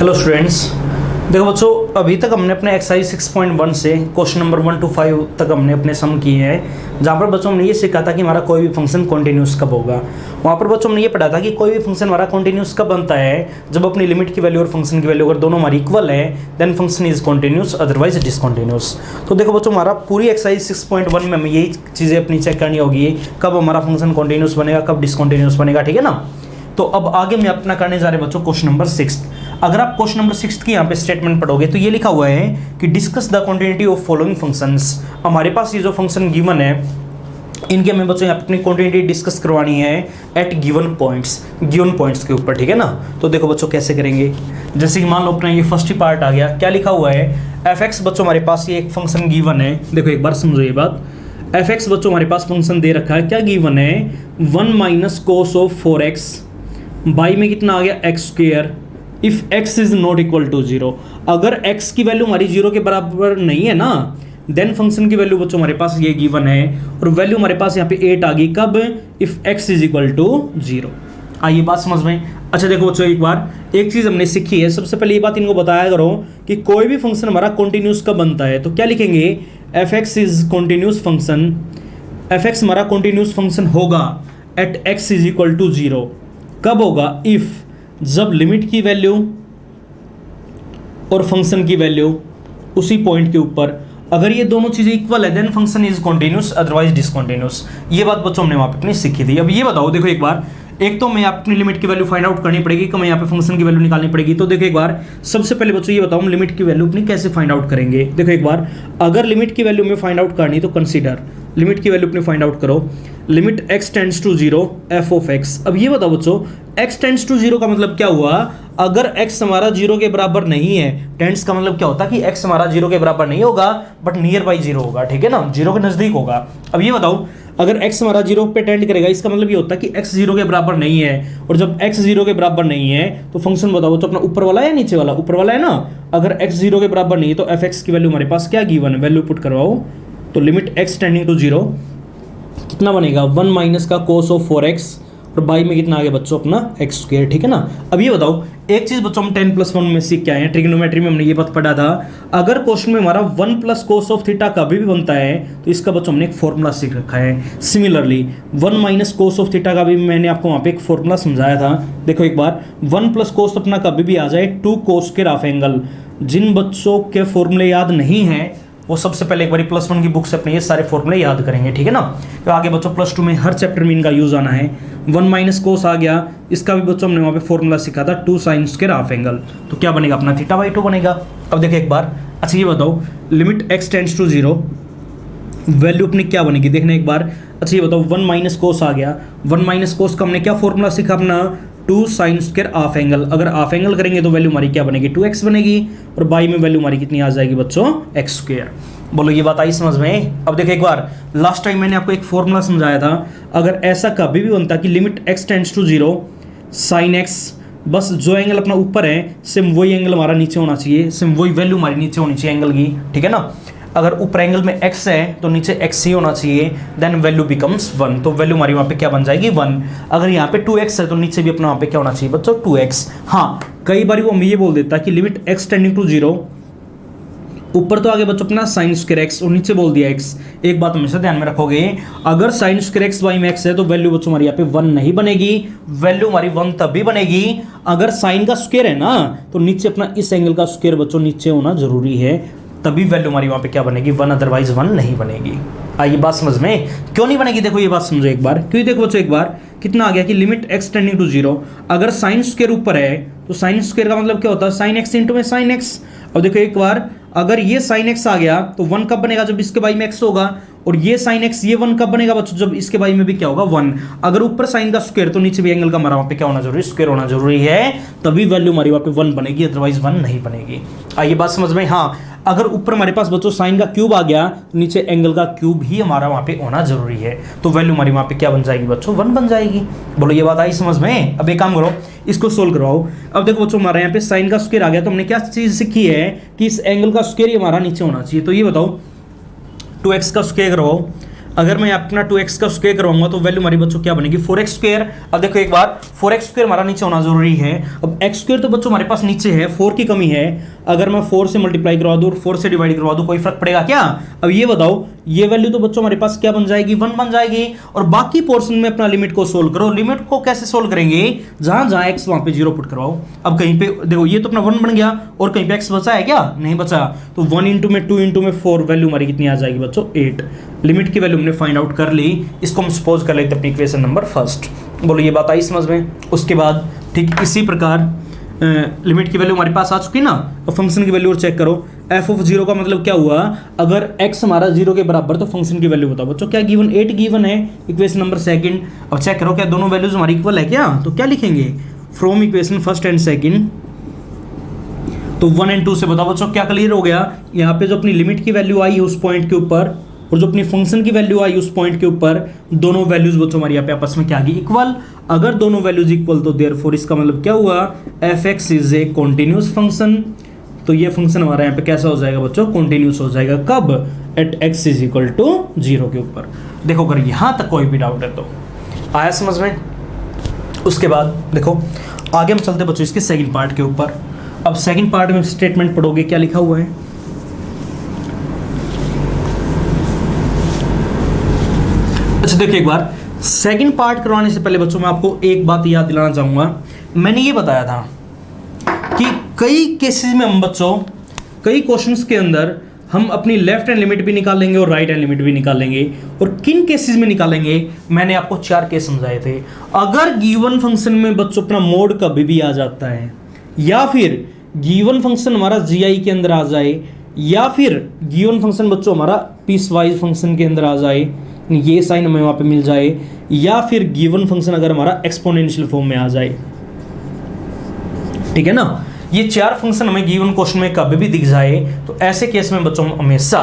Hello students, देखो बच्चों, अभी तक हमने अपने एक्सरसाइज 6.1 से क्वेश्चन नंबर 1 to 5 तक हमने अपने सम किए हैं, जहाँ पर बच्चों हमने ये सीखा था कि हमारा कोई भी फंक्शन कॉन्टिन्यूस कब होगा। वहाँ पर बच्चों हमने ये पढ़ा था कि कोई भी फंक्शन हमारा कॉन्टिन्यूस कब बनता है, जब अपनी लिमिट की वैल्यू और फंक्शन की वैल्यू अगर दोनों हमारी इक्वल है then function is continuous, otherwise discontinuous. तो देखो बच्चों, हमारा पूरी एक्सरसाइज 6.1 में हमें यही चीज़ें अपनी चेक करनी होगी, कब हमारा फंक्शन कॉन्टिन्यूस बनेगा, कब डिसकॉन्टिन्यूस बनेगा, ठीक है ना। तो अब आगे मैं अपना करने जा रहे बच्चों क्वेश्चन नंबर 6। अगर आप क्वेश्चन नंबर 6 की यहाँ पे स्टेटमेंट पढ़ोगे तो ये लिखा हुआ है कि discuss the continuity of following functions. हमारे पास ये जो फंक्शन गिवन है इनके हमें बच्चों यहाँ पे अपनी क्वांटिटी डिस्कस करवानी है एट गिवन पॉइंट्स के ऊपर, ठीक है ना। तो देखो बच्चों कैसे करेंगे, जैसे कि मान लो अपना ये फर्स्ट ही पार्ट आ गया, क्या लिखा हुआ है एफ एक्स। बच्चों हमारे पास ये एक फंक्शन गिवन है, देखो एक बार समझो ये बात। एफ एक्स बच्चों हमारे पास फंक्शन दे रखा है, क्या गिवन है 1 minus cos of 4x by में कितना आ गया x square if x is not equal to 0। अगर x की वैल्यू हमारी 0 के बराबर नहीं है ना देन फंक्शन की वैल्यू बच्चों हमारे पास ये गिवन है और वैल्यू हमारे पास यहाँ पे 8 आ गई, कब if x is equal to 0। आइए बात समझ में। अच्छा देखो बच्चों, एक बार एक चीज हमने सीखी है, सबसे पहले ये बात इनको बताया करो कि कोई भी फंक्शन हमारा कॉन्टिन्यूस कब बनता है। तो क्या लिखेंगे, f x is continuous function, f x हमारा कॉन्टिन्यूस फंक्शन होगा at x is equal to 0। कब होगा, इफ जब लिमिट की वैल्यू और फंक्शन की वैल्यू उसी पॉइंट के ऊपर अगर ये दोनों चीजें इक्वल है then function is continuous, otherwise discontinuous. ये बात बच्चों हमने वहां पे अपनी सीखी थी। अब ये बताओ, देखो एक बार, एक तो मैं अपनी लिमिट की वैल्यू फाइंड आउट करनी पड़ेगी, कि मैं यहाँ पे फंक्शन की वैल्यू निकालनी पड़ेगी। तो देखो एक बार, सबसे पहले बच्चों ये बताओ हम लिमिट की वैल्यू अपनी कैसे फाइंड आउट करेंगे। देखो एक बार, अगर लिमिट की वैल्यू में फाइंड आउट करनी तो कंसीडर लिमिट की वैल्यू अपनी फाइंड आउट करो, limit x tends to 0 f of x। अब ये बताओ बच्चों, x टेंड्स टू 0 का मतलब क्या हुआ, अगर x हमारा 0 के बराबर नहीं है, टेंड्स का मतलब क्या होता है कि x हमारा 0 के बराबर नहीं होगा बट नियर बाई 0 होगा, ठीक है ना, 0 के नजदीक होगा। अब ये बताओ, अगर x हमारा 0 पे टेंड करेगा इसका मतलब ये होता है कि x 0 के बराबर नहीं है, और जब x 0 के बराबर नहीं है तो फंक्शन बताओ तो अपना ऊपर वाला है नीचे वाला, ऊपर वाला है ना। अगर x 0 के बराबर नहीं है तो f x की वैल्यू हमारे पास क्या गिवन है, वैल्यू पुट करवाओ। तो लिमिट x टेंडिंग टू 0 कितना बनेगा 1 माइनस का कोस ऑफ 4x और बाई में कितना आ गया बच्चों अपना एक्स स्क्वायर, ठीक है ना। अब ये बताओ एक चीज बच्चों, हम 10+1 में सीख के आए हैं, ट्रिग्नोमेट्री में हमने ये बात पढ़ा था, अगर क्वेश्चन में हमारा 1 प्लस कोस ऑफ थीटा कभी भी बनता है तो इसका बच्चों हमने एक फॉर्मूला सीख रखा है। Similarly 1 minus cos of theta का भी मैंने आपको वहां पे एक फॉर्मूला समझाया था। देखो एक बार, 1 प्लस कोस अपना कभी भी आ जाए 2 कोस के हाफ एंगल। जिन बच्चों के फॉर्मूले याद नहीं है वो सबसे पहले एक बार +1 की बुक से अपने ये सारे फॉर्मूले याद करेंगे, ठीक है ना। तो आगे बच्चों +2 में हर चैप्टर में इनका यूज आना है। 1 माइनस कोस आ गया, इसका भी बच्चों हमने वहाँ पे फॉर्मूला सीखा था 2 साइन स्क्वायर हाफ एंगल। तो क्या बनेगा अपना θ/2 बनेगा। अब देखिए एक बार, अच्छा ये बताओ limit x tends to 0 value अपनी क्या बनेगी, देखने एक बार। अच्छा ये बताओ 1 माइनस कोस आ गया, 1 माइनस कोस का हमने क्या फॉर्मूला सीखा अपना 2 साइन स्क्वायर हाफ एंगल। अगर हाफ एंगल करेंगे तो वैल्यू हमारी क्या बनेगी 2x बनेगी, और बाई में वैल्यू हमारी कितनी आ जाएगी बच्चों x स्क्वायर। बोलो ये बात आई समझ में। अब देखो एक बार, लास्ट टाइम मैंने आपको एक फॉर्मूला समझाया था, अगर ऐसा कभी भी बनता कि limit x tends to 0 sine x, बस जो एंगल अपना ऊपर है सेम वही एंगल हमारा नीचे होना चाहिए, सेम वही वैल्यू हमारी नीचे होनी चाहिए एंगल की, ठीक है ना। अगर ऊपर एंगल में x है तो नीचे x ही होना चाहिए, देन वैल्यू बिकम्स 1। तो वैल्यू हमारी वहाँ पे क्या बन जाएगी 1। अगर यहाँ पे 2x है तो नीचे भी अपना वहाँ पे क्या होना चाहिए बच्चों 2x। हाँ, कई बार वो हमें ये बोल देता है कि लिमिट x टेंडिंग टू 0, ऊपर तो आगे बच्चों अपना साइन स्क्वायर x और नीचे बोल दिया x। एक बात हमेशा ध्यान में रखोगे, अगर साइन स्क्वायर x बाई में x है तो वैल्यू बच्चों हमारी यहाँ पे 1 नहीं बनेगी, वैल्यू हमारी 1 तभी बनेगी अगर साइन का स्क्वायर है ना तो नीचे अपना इस एंगल का स्क्वायर बच्चों नीचे होना जरूरी है, तभी वैल्यू हमारी वहाँ पे क्या बनेगी 1, अदरवाइज 1 नहीं बनेगी। आइए बात समझ में, क्यों नहीं बनेगी देखो ये बात समझो एक बार। क्योंकि देखो बच्चों एक बार कितना आ गया कि लिमिट x टेंडिंग टू 0, अगर साइन स्क्वायर ऊपर है तो साइन स्क्वायर का मतलब क्या होता है साइन x इंटू में साइन x। अब देखो एक बार, अगर ये साइन x आ गया तो 1 कब बनेगा जब इसके बाई में x होगा, और ये साइन x ये 1 कब बनेगा बच्चों जब इसके बाई में भी क्या होगा 1। अगर ऊपर साइन का स्क्वायर तो नीचे भी एंगल का हमारा वहाँ पे क्या होना जरूरी, स्क्वायर होना जरूरी है, तभी वैल्यू हमारी वहाँ पे 1 बनेगी, अदरवाइज 1 नहीं बनेगी। आइए बात समझ में। हाँ, अगर ऊपर हमारे पास बच्चों साइन का क्यूब आ गया तो नीचे एंगल का क्यूब ही हमारा वहाँ पे होना जरूरी है, तो वैल्यू हमारी वहाँ पे क्या बन जाएगी बच्चों 1 बन जाएगी। बोलो ये बात आई समझ में। अब एक काम करो, इसको सोल्व करवाओ। अब देखो बच्चों हमारे यहाँ पे साइन का स्क्वायर आ गया तो हमने क्या चीज सीखी है कि इस एंगल का स्क्वायर ही हमारा नीचे होना चाहिए। तो ये बताओ 2x का स्क्वायर करवाओ, अगर मैं अपना 2x का स्क्वायर करवाऊंगा तो वैल्यू हमारी बच्चों क्या बनेगी 4x स्क्वायर। अब देखो एक बार 4x स्क्वायर हमारा नीचे होना जरूरी है। अब x स्क्वायर तो बच्चों हमारे पास नीचे है, 4 की कमी है। अगर मैं 4 से मल्टीप्लाई करवा दूं और 4 से डिवाइड करवा दूं कोई फर्क पड़ेगा क्या? अब ये बताओ, ये वैल्यू तो बच्चों हमारे पास क्या बन जाएगी 1 बन जाएगी। और बाकी पोर्शन में अपना लिमिट को सोल्व करो। लिमिट को कैसे सोल्व करेंगे? जहां जहां x वहां पे 0 पुट करवाओ। अब कहीं पे देखो ये तो अपना 1 बन गया और कहीं पे x बचा है क्या? नहीं बचा। तो 1 इंटू में 2 इंटू में 4 वैल्यू हमारी कितनी आ जाएगी बच्चों 8। लिमिट की वैल्यू हमने फाइंड आउट कर ली। इसको हम सपोज कर लेते हैं अपनी इक्वेशन नंबर फर्स्ट। बोलो ये बात आई समझ में? उसके बाद ठीक इसी प्रकार लिमिट की वैल्यू हमारे पास आ चुकी ना। और फंक्शन की वैल्यू और चेक करो। एफ ऑफ 0 का मतलब क्या हुआ? अगर x हमारा 0 के बराबर तो फंक्शन की वैल्यू बताओ बच्चों। क्या गिवन 8 गिवन है इक्वेशन नंबर सेकंड। अब चेक करो क्या दोनों वैल्यूज हमारी इक्वल है क्या? तो क्या लिखेंगे from equation first and second. तो 1 एंड 2 से बताओ बच्चों क्या क्लियर हो गया? यहाँ पे जो अपनी लिमिट की वैल्यू आई उस पॉइंट के ऊपर और जो अपनी फंक्शन की वैल्यू आई उस पॉइंट के ऊपर, दोनों वैल्यूज बच्चों हमारी यहाँ पे आपस में क्या आ गई इक्वल। अगर दोनों वैल्यूज इक्वल तो देयरफॉर इसका मतलब क्या हुआ F x is a continuous function. तो ये फंक्शन हमारा यहाँ पे कैसा हो जाएगा बच्चों कॉन्टिन्यूस हो जाएगा। कब? At x is equal to 0 के ऊपर। देखो अगर यहाँ तक कोई भी डाउट है तो आया समझ में? उसके बाद देखो आगे हम चलते बच्चों इसके सेकेंड पार्ट के ऊपर। अब सेकेंड पार्ट में स्टेटमेंट पढ़ोगे क्या लिखा हुआ है। अच्छा देखिए एक बार सेकंड पार्ट करवाने से पहले बच्चों मैं आपको एक बात याद दिलाना चाहूंगा। मैंने ये बताया था कि कई केसेस में हम बच्चों कई क्वेश्चंस के अंदर हम अपनी लेफ्ट हैंड लिमिट भी निकालेंगे और राइट हैंड लिमिट भी निकालेंगे। और किन केसेस में निकालेंगे मैंने आपको 4 केस समझाए थे। अगर गिवन फंक्शन में बच्चों अपना मोड कभी भी आ जाता है, या फिर गिवन फंक्शन हमारा जीआई के अंदर आ जाए, या फिर गिवन फंक्शन बच्चों हमारा पीस वाइज फंक्शन के अंदर आ जाए, ये साइन हमें वहां पे मिल जाए, या फिर गिवन फंक्शन अगर हमारा एक्सपोनेंशियल फॉर्म में आ जाए, ठीक है ना। ये 4 फंक्शन हमें गिवन क्वेश्चन में कभी भी दिख जाए तो ऐसे केस में बच्चों हम हमेशा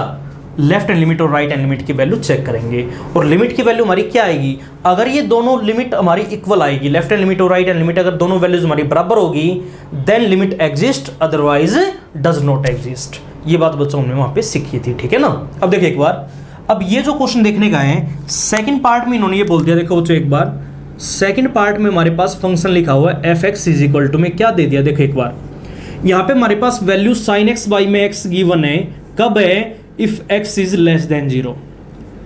लेफ्ट हैंड लिमिट और राइट हैंड लिमिट की वैल्यू चेक करेंगे। और लिमिट की वैल्यू हमारी क्या आएगी? अगर ये दोनों लिमिट हमारी इक्वल आएगी, लेफ्ट हैंड लिमिट और राइट हैंड लिमिट अगर दोनों वैल्यूज हमारी बराबर होगी, then limit exist, otherwise does not exist. ये बात बच्चों हमने वहां पे सीखी थी, ठीक है ना। अब देखिए एक बार, अब ये जो क्वेश्चन देखने का है सेकंड पार्ट में इन्होंने ये बोल दिया। देखो बच्चों एक बार सेकंड पार्ट में हमारे पास फंक्शन लिखा हुआ है f x is equal to में क्या दे दिया। देखो एक बार यहाँ पे हमारे पास वैल्यू साइन एक्स बाई में एक्स गिवन है। कब है? If x is less than 0।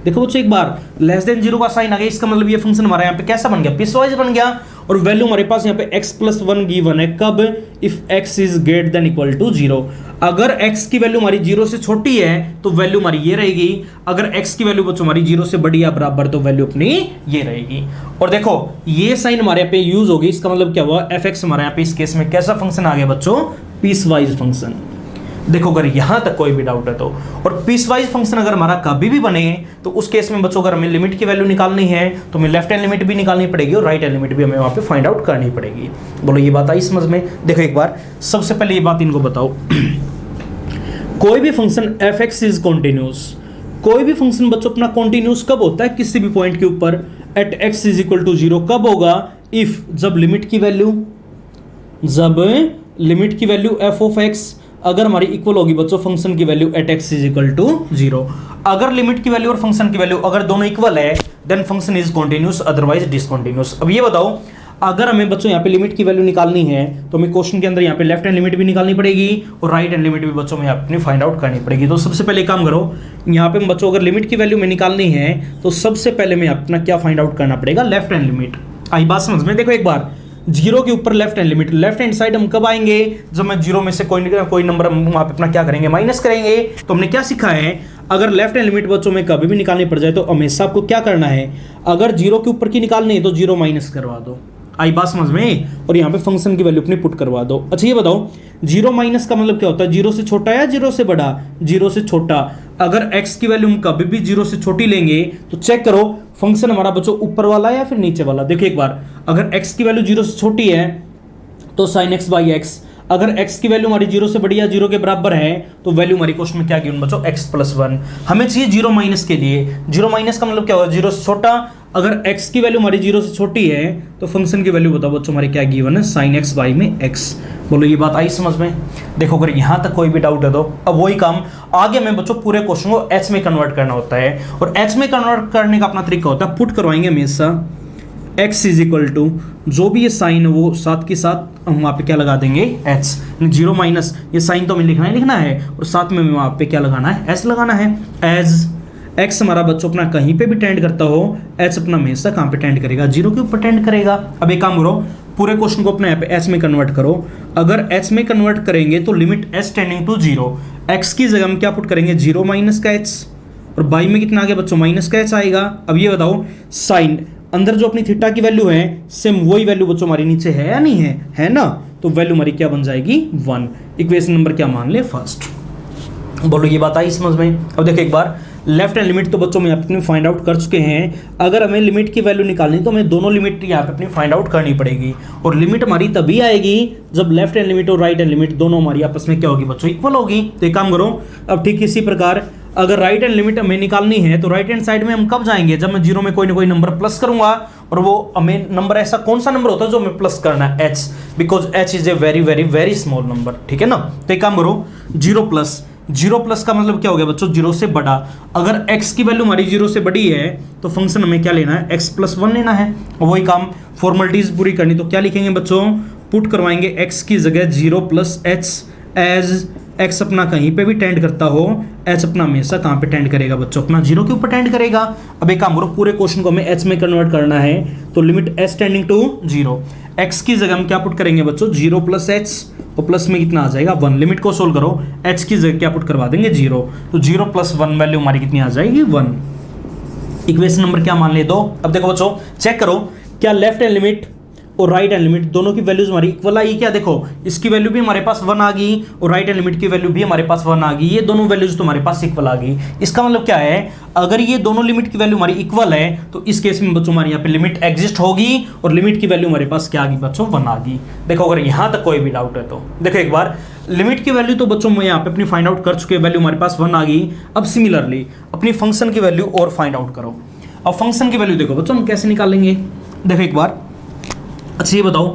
देखो बच्चों एक बार लेस देन 0 का साइन आ गया, इसका मतलब ये फंक्शन हमारा यहाँ पे कैसा बन गया? पीसवाइज बन गया। और वैल्यू हमारे पास यहाँ पे x प्लस 1 गिवन है। कब? If x is greater than equal to 0। अगर x की वैल्यू हमारी 0 से छोटी है तो वैल्यू हमारी ये रहेगी। अगर x की वैल्यू बच्चों हमारी 0 से बड़ी या बराबर तो वैल्यू अपनी ये रहेगी। और देखो ये साइन हमारे यहाँ पे यूज होगी, इसका मतलब क्या हुआ एफ एक्स हमारे यहाँ पे इस केस में कैसा फंक्शन आ गया बच्चों? Piecewise function. देखो अगर यहां तक कोई भी डाउट है तो, और पीसवाइज फंक्शन अगर हमारा कभी भी बने तो उस केस में बच्चों अगर हमें लिमिट की वैल्यू निकालनी है तो हमें लेफ्ट हैंड लिमिट भी निकालनी पड़ेगी और राइट हैंड लिमिट भी हमें वहां पे फाइंड आउट करनी पड़ेगी। बोलो ये बात आई समझ में? देखो एक बार सबसे पहले ये बात इनको बताओ कोई भी function f x is continuous, कोई भी फंक्शन बच्चों अपना कॉन्टिन्यूस कब होता है? किसी भी पॉइंट के ऊपर at x is equal to 0। कब होगा? इफ जब लिमिट की वैल्यू एफ ऑफ एक्स अगर हमारी इक्वल होगी बच्चों फंक्शन की value at x is equal to 0। अगर लिमिट की वैल्यू और फंक्शन की वैल्यू अगर दोनों इक्वल है then function is continuous, otherwise discontinuous. अब ये बताओ अगर हमें बच्चों यहाँ पे लिमिट की वैल्यू निकालनी है तो हमें क्वेश्चन के अंदर यहाँ पे लेफ्ट हैंड लिमिट भी निकालनी पड़ेगी और राइट हैंड लिमिट भी बच्चों में अपनी फाइंड आउट करनी पड़ेगी। तो सबसे पहले काम करो, यहाँ पे बच्चों अगर लिमिट की वैल्यू में निकालनी है तो सबसे पहले में अपना क्या फाइंड आउट करना पड़ेगा? Left hand limit. आई बात समझ में? देखो एक बार 0 के ऊपर left hand limit, left hand side हम कब आएंगे? जब मैं 0 में से कोई नंबर वहां पे अपना क्या करेंगे? माइनस करेंगे। तो हमने क्या सीखा है? अगर लेफ्ट हैंड लिमिट बच्चों में कभी भी निकालनी पड़ जाए तो हमेशा आपको क्या करना है? अगर 0 के ऊपर की निकालनी है तो 0 माइनस करवा दो। आई बात समझ में? और यहाँ पे फंक्शन की वैल्यू अपनी पुट करवा दो। अच्छा ये बताओ 0 माइनस का मतलब क्या होता है? 0 से छोटा या 0 से बड़ा? 0 से छोटा। अगर x की वैल्यू हम कभी भी 0 से छोटी लेंगे तो चेक करो फंक्शन हमारा बच्चों ऊपर वाला या फिर नीचे वाला। देखिए एक बार अगर x की वैल्यू 0 से छोटी है तो sin x बाई एक्स, अगर x की वैल्यू हमारी 0 से बड़ी या 0 के बराबर है तो वैल्यू हमारी क्वेश्चन में क्या गिवन बच्चों? x plus 1। हमें चाहिए 0 माइनस के लिए। 0 माइनस का मतलब क्या होगा? 0 से छोटा। अगर x की वैल्यू हमारी 0 से छोटी है तो फंक्शन की वैल्यू बताओ बच्चों हमारी क्या गिवन है, sin x बाई में x। बोलो ये बात आई समझ में। देखो अगर यहाँ तक कोई भी डाउट है तो अब वही काम आगे में बच्चों पूरे क्वेश्चन को h में कन्वर्ट करना होता है, और h में कन्वर्ट करने का अपना तरीका होता है, पुट करवाएंगे हमेशा x इज इक्वल टू जो भी ये साइन है वो साथ के साथ हम वहाँ पे क्या लगा देंगे h, 0 माइनस ये साइन तो हमें लिखना है और साथ में वहाँ पे क्या लगाना है, s लगाना है। एज x हमारा बच्चों अपना कहीं पे भी टेंड करता हो, h अपना हमेशा कहाँ पे टेंड करेगा, 0 के ऊपर टेंड करेगा। अब एक काम करो, पूरे क्वेश्चन को अपने यहाँ पे h में कन्वर्ट करो। अगर h में कन्वर्ट करेंगे तो limit s tending to 0, x की जगह हम क्या पुट करेंगे 0 माइनस का h, और बाई में कितना आ गया बच्चों माइनस का h आएगा। अब ये बताओ साइन अंदर जो अपनी थीटा की वैल्यू है सेम वही वैल्यू बच्चों हमारी नीचे है या नहीं है, है ना, तो वैल्यू हमारी क्या बन जाएगी 1। इक्वेशन नंबर क्या मान ले फर्स्ट। बोलो ये बात आई समझ में। अब देखो एक बार लेफ्ट हैंड लिमिट तो बच्चों में यहाँ पे फाइंड आउट कर चुके हैं। अगर हमें लिमिट की वैल्यू निकालनी तो हमें दोनों लिमिट यहाँ पे अपनी फाइंड आउट करनी पड़ेगी, और लिमिट हमारी तभी आएगी जब लेफ्ट हैंड लिमिट और राइट हैंड लिमिट दोनों हमारी आपस में क्या होगी बच्चों, इक्वल होगी। तो एक काम करो, अब ठीक इसी प्रकार अगर राइट हैंड लिमिट हमें निकालनी है तो राइट हैंड साइड में हम कब जाएंगे, जब मैं 0 में कोई ना कोई नंबर प्लस करूंगा, और वो हमें नंबर ऐसा कौन सा नंबर होता है जो हमें प्लस करना है, h, because h is a very very very small number, ठीक है ना। तो एक काम करो 0 प्लस का मतलब क्या हो गया बच्चों 0 से बड़ा। अगर x की वैल्यू हमारी 0 से बड़ी है तो फंक्शन हमें क्या लेना है, x प्लस 1 लेना है, और वही काम फॉर्मेलिटीज पूरी करनी। तो क्या लिखेंगे बच्चों, पुट करवाएंगे x की जगह 0 प्लस h, एज x अपना कहीं पे भी टेंड करता हो, h अपना हमेशा कहाँ पे टेंड करेगा बच्चों, अपना 0 के ऊपर टेंड करेगा। अब एक काम करो, पूरे क्वेश्चन को हमें h में कन्वर्ट करना है, तो limit s tending to 0, x की जगह हम क्या पुट करेंगे बच्चों 0 प्लस h, और प्लस में कितना आ जाएगा 1। लिमिट को सोल्व करो, h की जगह क्या पुट करवा देंगे 0, तो 0 प्लस 1 वैल्यू हमारी कितनी आ जाएगी 1। इक्वेशन नंबर क्या मान ले 2। अब देखो बच्चों चेक करो क्या लेफ्ट हैंड लिमिट और राइट हैंड लिमिट दोनों की वैल्यूज हमारी इक्वल आई क्या। देखो इसकी वैल्यू भी हमारे पास 1 आ गई और राइट हैंड लिमिट की वैल्यू भी हमारे पास 1 आ गई, ये दोनों वैल्यूज तुम्हारे पास इक्वल आ गई। इसका मतलब क्या है, अगर ये दोनों लिमिट की वैल्यू हमारी इक्वल है तो इस केस में बच्चों हमारे यहाँ पे लिमिट एग्जिस्ट होगी, और लिमिट की वैल्यू हमारे पास क्या आ गई बच्चों 1 आ गई। देखो अगर यहाँ तक कोई भी डाउट है तो देखो एक बार, लिमिट की वैल्यू तो बच्चों मैं यहाँ पे अपनी फाइंड आउट कर चुके, वैल्यू हमारे पास 1 आ गई। अब सिमिलरली अपनी फंक्शन की वैल्यू और फाइंड आउट करो। अब फंक्शन की वैल्यू देखो बच्चों हम कैसे निकालेंगे, देखो एक बार। अच्छा ये बताओ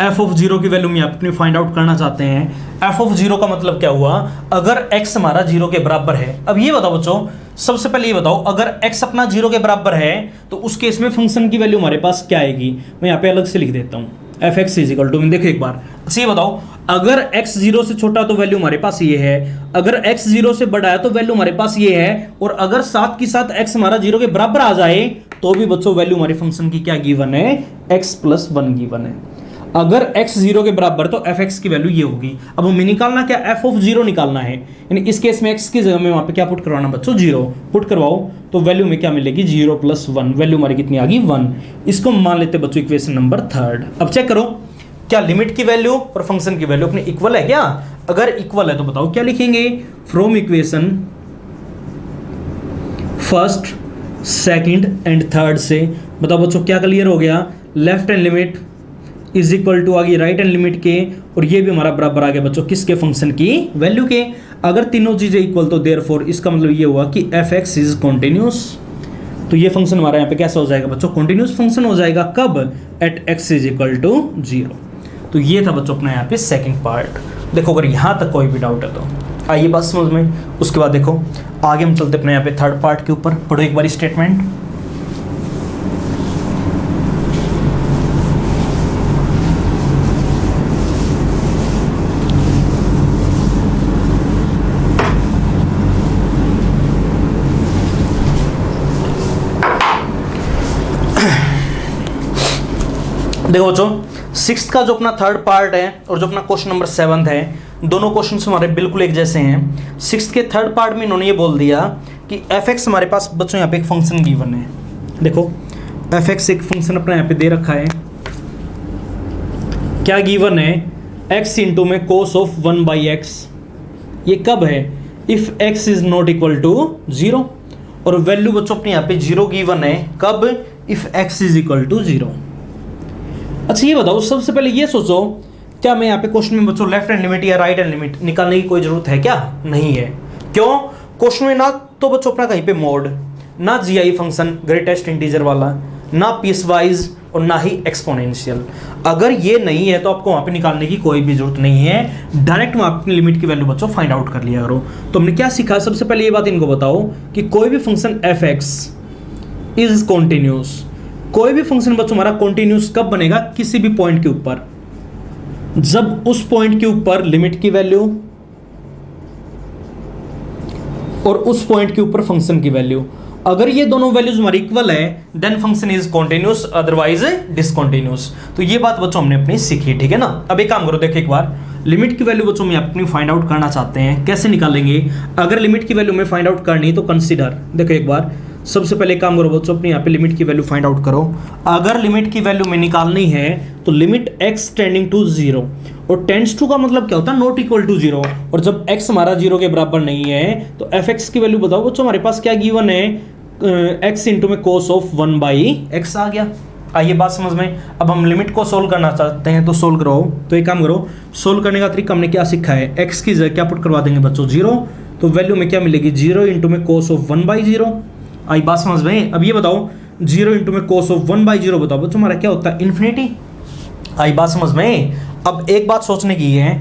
f ऑफ 0 की वैल्यू में आप अपनी फाइंड आउट करना चाहते हैं। f ऑफ 0 का मतलब क्या हुआ, अगर x हमारा 0 के बराबर है। अब ये बताओ बच्चों, सबसे पहले ये बताओ अगर x अपना 0 के बराबर है तो उस केस में फंक्शन की वैल्यू हमारे पास क्या आएगी, मैं यहाँ पे अलग से लिख देता हूँ f(x) इज इक्वल टू, देखो एक बार। अच्छा ये बताओ अगर x 0 से छोटा तो वैल्यू हमारे पास ये है, अगर x 0 से बड़ा है तो वैल्यू हमारे पास ये है, और अगर साथ की साथ x हमारा 0 के बराबर आ जाए तो भी बच्चों वैल्यू हमारे फंक्शन की क्या गिवन है, x प्लस 1 गिवन है। अगर x 0 के बराबर तो f(x) की वैल्यू ये होगी। अब हमें निकालना क्या, f ऑफ 0 निकालना है, यानी इस केस में x की जगह में वहां पे क्या पुट करवाना बच्चों 0 पुट करवाओ, तो वैल्यू में क्या मिलेगी 0 प्लस 1, वैल्यू हमारी कितनी आ गई 1। इसको मान लेते बच्चों इक्वेशन नंबर 3। अब चेक करो क्या लिमिट की वैल्यू और फंक्शन की वैल्यू अपने इक्वल है क्या। अगर इक्वल है तो बताओ क्या लिखेंगे, from equation first second and third से बताओ बच्चों क्या क्लियर हो गया, left hand limit is equal to आ गई राइट हैंड लिमिट के, और ये भी हमारा बराबर आ गया बच्चों किसके, फंक्शन की वैल्यू के। अगर तीनों चीजें इक्वल तो देयरफॉर इसका मतलब ये हुआ कि f(x) इज कॉन्टिन्यूस, तो ये फंक्शन हमारा यहाँ पे कैसा हो जाएगा बच्चों, कॉन्टिन्यूस फंक्शन हो जाएगा। कब, at x is equal to 0। तो ये था बच्चों अपना यहाँ पे सेकंड पार्ट। देखो अगर यहाँ तक कोई भी डाउट है तो आइए बात समझ में। उसके बाद देखो आगे हम चलते अपने यहाँ पे थर्ड पार्ट के ऊपर। पढ़ो एक बार स्टेटमेंट। देखो बच्चों सिक्स्थ का जो अपना थर्ड पार्ट है और जो अपना क्वेश्चन नंबर 7 है, दोनों क्वेश्चन हमारे बिल्कुल एक जैसे हैं। सिक्स्थ के थर्ड पार्ट में इन्होंने ये बोल दिया कि f(x) हमारे पास बच्चों यहाँ पे एक फंक्शन गिवन है। देखो f(x) एक फंक्शन अपना यहाँ पे दे रखा है, क्या गिवन है, x इंटू में cos ऑफ 1/x। ये कब है, if x is not equal to 0, और वैल्यू बच्चों अपने यहाँ पे 0 गिवन है, कब, if x is equal to 0। अच्छा ये बताओ सबसे पहले ये सोचो, क्या मैं यहाँ पे क्वेश्चन में बच्चों लेफ्ट हैंड लिमिट या राइट हैंड लिमिट निकालने की कोई जरूरत है क्या, नहीं है। क्यों, क्वेश्चन में ना तो बच्चों अपना कहीं पे मोड, ना जीआई फंक्शन ग्रेटेस्ट इंटीजर वाला, ना पीस वाइज और ना ही एक्सपोनेंशियल। अगर ये नहीं है तो आपको वहाँ पे निकालने की कोई भी जरूरत नहीं है, डायरेक्ट वहाँ अपनी लिमिट की वैल्यू बच्चों फाइंड आउट कर लिया करो। तो हमने क्या सीखा, सबसे पहले ये बात इनको बताओ कि कोई भी function f x is continuous, कोई भी फंक्शन बच्चों हमारा कॉन्टिन्यूस कब बनेगा, किसी भी पॉइंट के ऊपर, जब उस पॉइंट के ऊपर लिमिट की वैल्यू और उस पॉइंट के ऊपर फंक्शन की वैल्यू, अगर ये दोनों वैल्यूज हमारी इक्वल है then function is continuous, otherwise discontinuous. तो ये बात बच्चों हमने अपनी सीखी, ठीक है ना। अब एक काम करो, देखो एक बार लिमिट की वैल्यू बच्चों में अपनी फाइंड आउट करना चाहते हैं, कैसे निकालेंगे। अगर लिमिट की वैल्यू में फाइंड आउट करनी है तो कंसीडर, देखो एक बार सबसे पहले काम करो बच्चों, अपने यहाँ पे लिमिट की वैल्यू फाइंड आउट करो। अगर लिमिट की वैल्यू में निकालनी है तो लिमिट x टेंडिंग टू 0, और टेंड्स टू का मतलब क्या होता है, नॉट इक्वल टू 0, और जब x हमारा 0 के बराबर नहीं है तो fx की वैल्यू बताओ बच्चों, हमारे पास क्या गिवन है, x इंटू में cos ऑफ 1/x आ गया। आइए बात समझ में। अब हम लिमिट को सोल्व करना चाहते हैं तो सोल्व करो। तो एक काम करो, सोल्व करने का तरीका हमने क्या सीखा है, x की जगह क्या पुट करवा देंगे बच्चों 0, तो वैल्यू में क्या मिलेगी 0 इंटू में cos ऑफ 1/0। आई बात समझ में। अब ये बताओ 0 इंटू में cos ऑफ 1/0 बताओ बच्चों हमारा क्या होता है, इन्फिनिटी। आई बात समझ में। अब एक बात सोचने की है,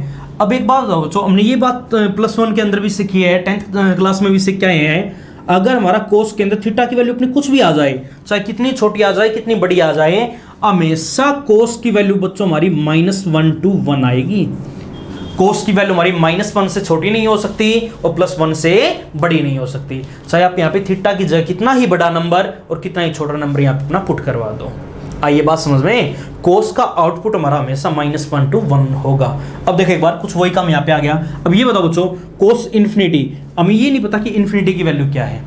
अब एक बात बताओ बच्चों, हमने ये बात +1 के अंदर भी सीखी है, 10th क्लास में भी सीख के आए हैं। अगर हमारा कोस के अंदर थीटा की वैल्यू अपनी कुछ भी आ जाए, चाहे कितनी छोटी आ जाए कितनी बड़ी आ जाए, हमेशा कोस की वैल्यू बच्चों हमारी -1 to 1 आएगी। कोस की वैल्यू हमारी -1 से छोटी नहीं हो सकती और +1 से बड़ी नहीं हो सकती। चाहे आप यहाँ पे थीटा की जगह कितना ही बड़ा नंबर और कितना ही छोटा नंबर यहाँ पे अपना पुट करवा दो। आइए बात समझ में। कोस का आउटपुट हमारा हमेशा -1 to 1 होगा। अब देखो एक बार कुछ वही काम यहाँ पे आ गया। अब ये बताओ बच्चों, कोस इन्फिनिटी, हमें ये नहीं पता कि इन्फिनिटी की वैल्यू क्या है,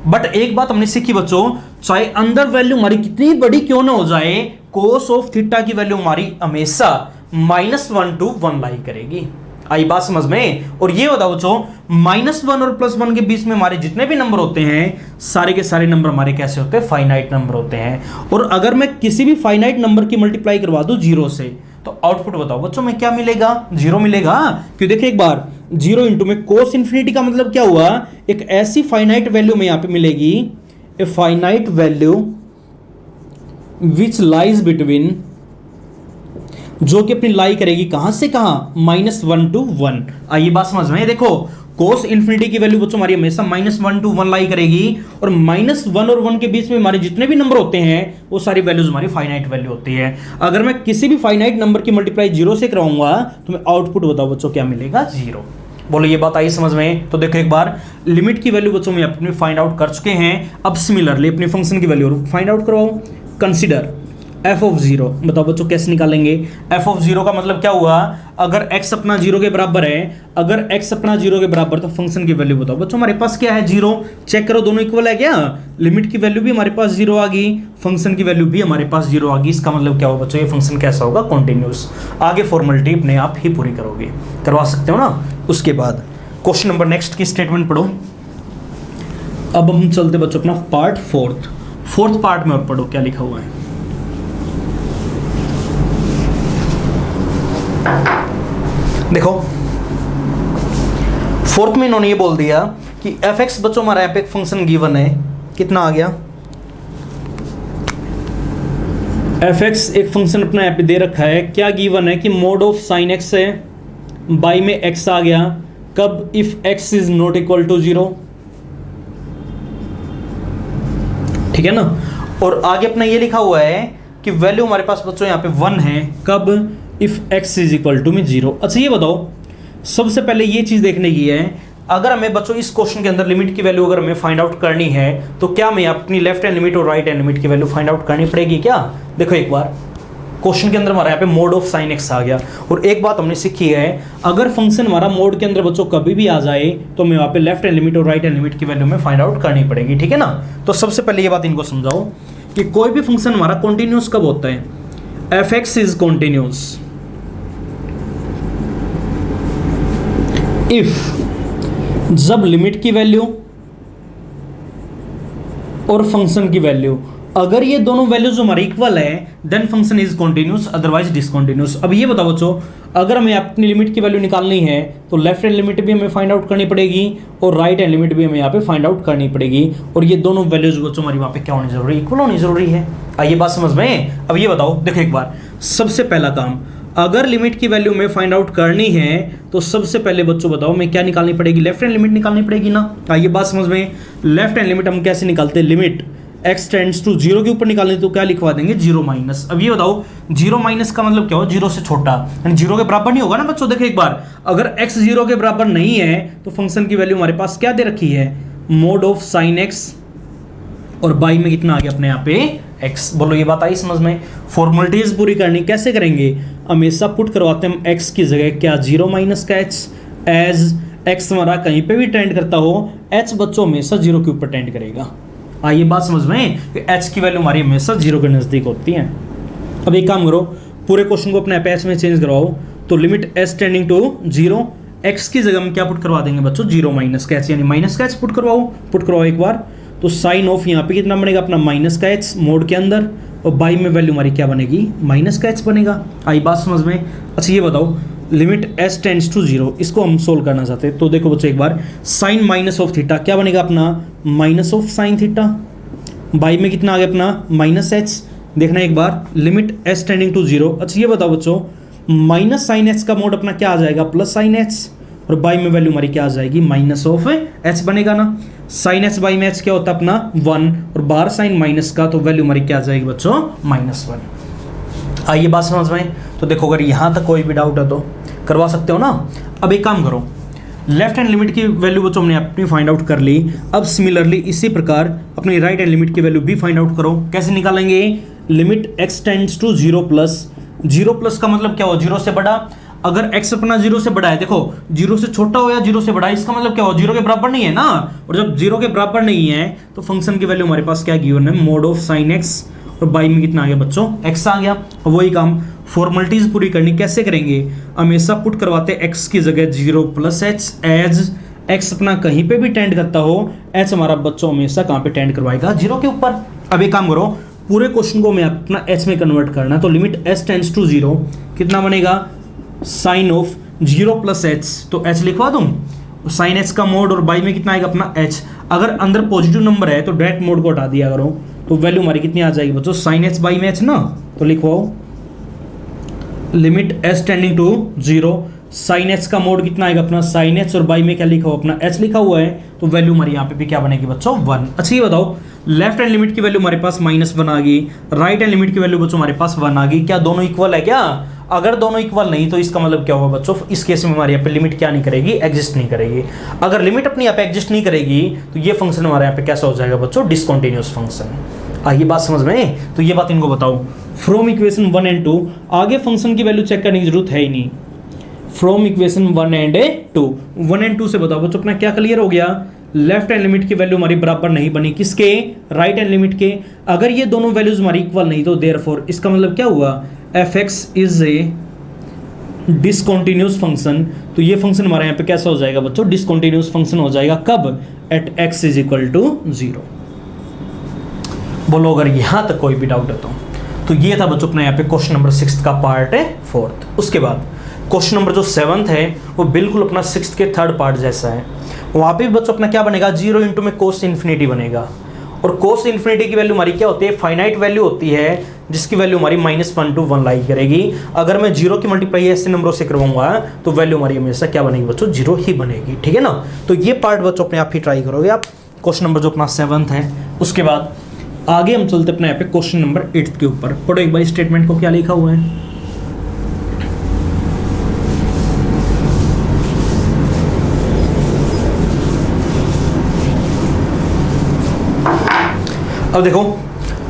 बट एक बात हमने सीखी बच्चों, चाहे अंदर वैल्यू हमारी कितनी बड़ी क्यों ना हो जाए, कोस ऑफ थीटा की वैल्यू हमारी हमेशा -1 to 1 लाई करेगी। आई बात समझ में। और ये बताओ बच्चों, -1 और +1 के बीच में हमारे जितने भी नंबर होते हैं, सारे के सारे नंबर हमारे कैसे होते हैं, फाइनाइट नंबर होते हैं। और अगर मैं किसी भी फाइनाइट नंबर की मल्टीप्लाई करवा दूं 0 से, तो आउटपुट बताओ बच्चों में क्या मिलेगा, 0 मिलेगा। क्यों, देखिए एक बार 0 इंटू में कोस इन्फिनिटी का मतलब क्या हुआ, एक ऐसी फाइनाइट वैल्यू में यहां पे मिलेगी, a finite value which lies between, जो कि अपनी लाई करेगी कहां से कहां, -1 to 1। आइए बात समझ में। देखो कोस इन्फिनिटी की वैल्यू बच्चों हमारी हमेशा -1 to 1 लाई करेगी, और -1 और 1 के बीच में हमारे जितने भी नंबर होते हैं वो सारी वैल्यूज हमारी फाइनाइट वैल्यू होती है। अगर मैं किसी भी फाइनाइट नंबर की मल्टीप्लाई 0 से कराऊंगा तो मैं आउटपुट बताओ बच्चों क्या मिलेगा, 0। बोलो ये बात आई समझ में। तो देखो एक बार लिमिट की वैल्यू बच्चों में अपने फाइंड आउट कर चुके हैं। अब सिमिलरली अपने फंक्शन की वैल्यू फाइंड आउट करवाओ। कंसीडर f of 0, बताओ बच्चों कैसे निकालेंगे। f of 0 का मतलब क्या हुआ, अगर x अपना 0 के बराबर है, अगर x अपना 0 के बराबर, तो फंक्शन की वैल्यू बताओ बच्चों हमारे पास क्या है, 0। चेक करो दोनों इक्वल है क्या, लिमिट की वैल्यू भी हमारे पास 0 आ गई, फंक्शन की वैल्यू भी हमारे पास 0 आ गई। इसका मतलब क्या होगा बच्चों, ये फंक्शन कैसा होगा, कॉन्टिन्यूस। आगे फॉर्मेलिटी अपने आप ही पूरी करोगे, करवा सकते हो ना। उसके बाद क्वेश्चन नंबर नेक्स्ट की स्टेटमेंट पढ़ो। अब हम चलते बच्चों अपना पार्ट फोर्थ पार्ट में और पढ़ो क्या लिखा हुआ है। देखो फोर्थ में इन्होंने ये बोल दिया कि f(x) बच्चों हमारा यहाँ पे एक फंक्शन गिवन है, कितना आ गया, f(x) एक फंक्शन अपना यहाँ पे दे रखा है, क्या गिवन है कि मोड ऑफ साइन x है, बाई में x आ गया, कब, if x is not equal to 0, ठीक है ना। और आगे अपना ये लिखा हुआ है कि वैल्यू हमारे पास बच्चों यहाँ पे 1 है, कब, if x is equal to में 0। अच्छा ये बताओ, सबसे पहले ये चीज देखने की है, अगर हमें बच्चों इस क्वेश्चन के अंदर लिमिट की वैल्यू अगर हमें फाइंड आउट करनी है तो क्या हमें अपनी लेफ्ट हैंड लिमिट और राइट हैंड लिमिट की वैल्यू फाइंड आउट करनी पड़ेगी क्या। देखो एक बार क्वेश्चन के अंदर हमारा यहाँ पे मोड ऑफ साइन x आ गया, और एक बात हमने सीखी है, अगर फंक्शन हमारा मोड के अंदर बच्चों कभी भी आ जाए तो हमें वहाँ पे लेफ्ट हैंड लिमिट और राइट हैंड लिमिट की वैल्यू में फाइंड आउट करनी पड़ेगी, ठीक है ना। तो सबसे पहले ये बात इनको समझाओ कि कोई भी फंक्शन हमारा कॉन्टिन्यूस कब होता है, f(x) इज कॉन्टिन्यूस इफ, जब लिमिट की वैल्यू और फंक्शन की वैल्यू अगर ये दोनों वैल्यूज हमारी इक्वल है then function is continuous otherwise discontinuous. अब ये बताओ बच्चों, अगर हमें अपनी लिमिट की वैल्यू निकालनी है तो लेफ्ट हैंड लिमिट भी हमें फाइंड आउट करनी पड़ेगी और राइट हैंड लिमिट भी हमें यहाँ पे फाइंड आउट करनी पड़ेगी, और ये दोनों वैल्यूज बच्चों हमारी वहाँ पे क्या होनी जरूरी, इक्वल होनी जरूरी है। आइए बात समझ में। अब ये बताओ, देखो एक बार, सबसे पहला काम, अगर लिमिट की वैल्यू में फाइंड आउट करनी है तो सबसे पहले बच्चों बताओ मैं क्या निकालनी पड़ेगी, लेफ्ट हैंड लिमिट निकालनी पड़ेगी ना। आइए बात समझ में। लेफ्ट हैंड लिमिट हम कैसे निकालते हैं, लिमिट x टेंड्स टू 0 के ऊपर निकालने तो क्या लिखवा देंगे, 0 माइनस। अब ये बताओ 0 माइनस का मतलब क्या हो, 0 से छोटा, यानी 0 के बराबर नहीं होगा ना बच्चों। देखो एक बार, अगर x 0 के बराबर नहीं है तो फंक्शन की वैल्यू हमारे पास क्या दे रखी है, मोड ऑफ साइन x, और बाई में कितना आ गया अपने यहाँ पे x। बोलो ये बात आई समझ में। फॉर्मेलिटीज पूरी करनी कैसे करेंगे, हमेशा पुट करवाते हैं हम x की जगह क्या 0 माइनस का h, एज x हमारा कहीं पे भी टेंड करता हो h बच्चों हमेशा 0 के ऊपर टेंड करेगा। आइए बात समझ में कि h की वैल्यू हमारी हमेशा 0 के नज़दीक होती है। अब एक काम करो, पूरे क्वेश्चन को अपने h में चेंज करवाओ, तो limit s tending to 0, x की जगह हम क्या पुट करवा देंगे बच्चों, 0 माइनस का h, यानी माइनस का h पुट करवाओ एक बार, तो साइन ऑफ यहाँ पे कितना बनेगा अपना माइनस का h मोड के अंदर, और बाई में वैल्यू हमारी क्या बनेगी, माइनस का h बनेगा। आई बात समझ में। अच्छा ये बताओ, लिमिट s टेंड्स टू 0, इसको हम सोल्व करना चाहते हैं, तो देखो बच्चों एक बार, साइन माइनस ऑफ थीटा क्या बनेगा अपना, minus of sine theta, by में कितना आ गया अपना माइनस h। देखना एक बार, लिमिट s टेंडिंग टू 0। अच्छा ये बताओ बच्चों, माइनस साइन h का मोड अपना क्या आ जाएगा, प्लस साइन h, और बाई में वैल्यू हमारी क्या आ जाएगी, माइनस ऑफ h बनेगा ना। साइन h बाई में h क्या होता है अपना 1, और बाहर साइन माइनस का, तो वैल्यू हमारी क्या आ जाएगी बच्चों, -1। आइए बात समझ में। तो देखो अगर यहाँ तक कोई भी डाउट है तो करवा सकते हो ना। अब एक काम करो, लेफ्ट हैंड लिमिट की वैल्यू बच्चों हमने अपनी फाइंड आउट कर ली। अब सिमिलरली इसी प्रकार अपनी राइट हैंड लिमिट की वैल्यू भी फाइंड आउट करो। कैसे निकालेंगे, limit x tends to 0 plus, 0 plus का मतलब क्या हो, 0 से बड़ा। अगर x अपना 0 से बड़ा है, देखो 0 से छोटा हो या 0 से बड़ा है, इसका मतलब क्या हो, 0 के बराबर नहीं है ना। और जब 0 के बराबर नहीं है तो फंक्शन की वैल्यू हमारे पास क्या गिवन है, मोड ऑफ साइन x, और बाई में कितना आ गया बच्चों, x आ गया। वही काम फॉर्मेलिटीज पूरी करनी कैसे करेंगे, हमेशा पुट करवाते x की जगह 0 प्लस h, एज x अपना कहीं पे भी टेंड करता हो, h हमारा बच्चों हमेशा कहाँ पे टेंड करवाएगा, 0 के ऊपर। अब एक काम करो, पूरे क्वेश्चन को मैं अपना h में कन्वर्ट करना, तो लिमिट s टेंड्स टू 0 कितना बनेगा, साइन ऑफ 0 प्लस h, तो h लिखवा दूँ, साइन h का मोड, और बाई में कितना आएगा अपना h। अगर अंदर पॉजिटिव नंबर है तो डायरेक्ट मोड को हटा दिया करो, तो वैल्यू हमारी कितनी आ जाएगी बच्चों, साइन h बाई में h ना। तो लिखवाओ limit s tending to 0, sine h का मोड कितना आएगा अपना साइन h, और बाई में क्या लिखा हुआ अपना h लिखा हुआ है, तो वैल्यू हमारी यहाँ पे भी क्या बनेगी बच्चों, 1। अच्छा ये बताओ, लेफ्ट हैंड लिमिट की वैल्यू हमारे पास -1 आ गई, राइट हैंड लिमिट की वैल्यू बच्चों हमारे पास 1 आ गई। क्या दोनों इक्वल है क्या, अगर दोनों इक्वल नहीं तो इसका मतलब क्या होगा बच्चों, इस केस में हमारे यहाँ पे लिमिट क्या नहीं करेगी, एग्जिस्ट नहीं करेगी। अगर लिमिट अपनी यहाँ पे एग्जिस्ट नहीं करेगी तो ये फंक्शन हमारे यहाँ पे कैसा हो जाएगा बच्चों, डिसकंटिन्यूअस फंक्शन। आइए बात समझ में। तो ये बात इनको बताओ, फ्रॉम इक्वेशन 1 एंड 2 आगे फंक्शन की वैल्यू चेक करने की जरूरत है ही नहीं। फ्रॉम इक्वेशन 1 एंड 2, 1 एंड 2 से बताओ बच्चों अपना क्या क्लियर हो गया, लेफ्ट हैंड लिमिट की वैल्यू हमारी बराबर नहीं बनी, किसके, राइट हैंड लिमिट के। अगर ये दोनों वैल्यूज हमारी इक्वल नहीं तो देयरफॉर इसका मतलब क्या हुआ, f(x) is a discontinuous function. तो ये फंक्शन हमारे यहाँ पे कैसा हो जाएगा बच्चों, डिसकंटिन्यूअस फंक्शन हो जाएगा, कब, at x is equal to 0। बोलो अगर यहाँ तक कोई भी डाउट है तो ये था बच्चों अपना यहाँ पे क्वेश्चन नंबर 6 का पार्ट है 4th। उसके बाद क्वेश्चन नंबर जो 7th है वो बिल्कुल अपना 6th के 3rd पार्ट जैसा है। वहाँ पे भी बच्चों अपना क्या बनेगा, 0 इंटू में कोस इन्फिनिटी बनेगा, और कोस इन्फिनिटी की वैल्यू हमारी क्या होती है, फाइनाइट वैल्यू होती है, जिसकी वैल्यू हमारी -1 to 1 लाई करेगी। अगर मैं 0 की मल्टीप्लाई ऐसे नंबरों से करवाऊंगा तो वैल्यू हमारी हमेशा क्या बनेगी बच्चों, 0 ही बनेगी, ठीक है ना। तो ये पार्ट बच्चों अपने आप ही ट्राई करोगे आप, क्वेश्चन नंबर जो अपना 7th है। उसके बाद आगे हम चलते अपने यहाँ पे क्वेश्चन नंबर 8 के ऊपर। पढ़ो एक बार स्टेटमेंट को क्या लिखा हुआ है। अब देखो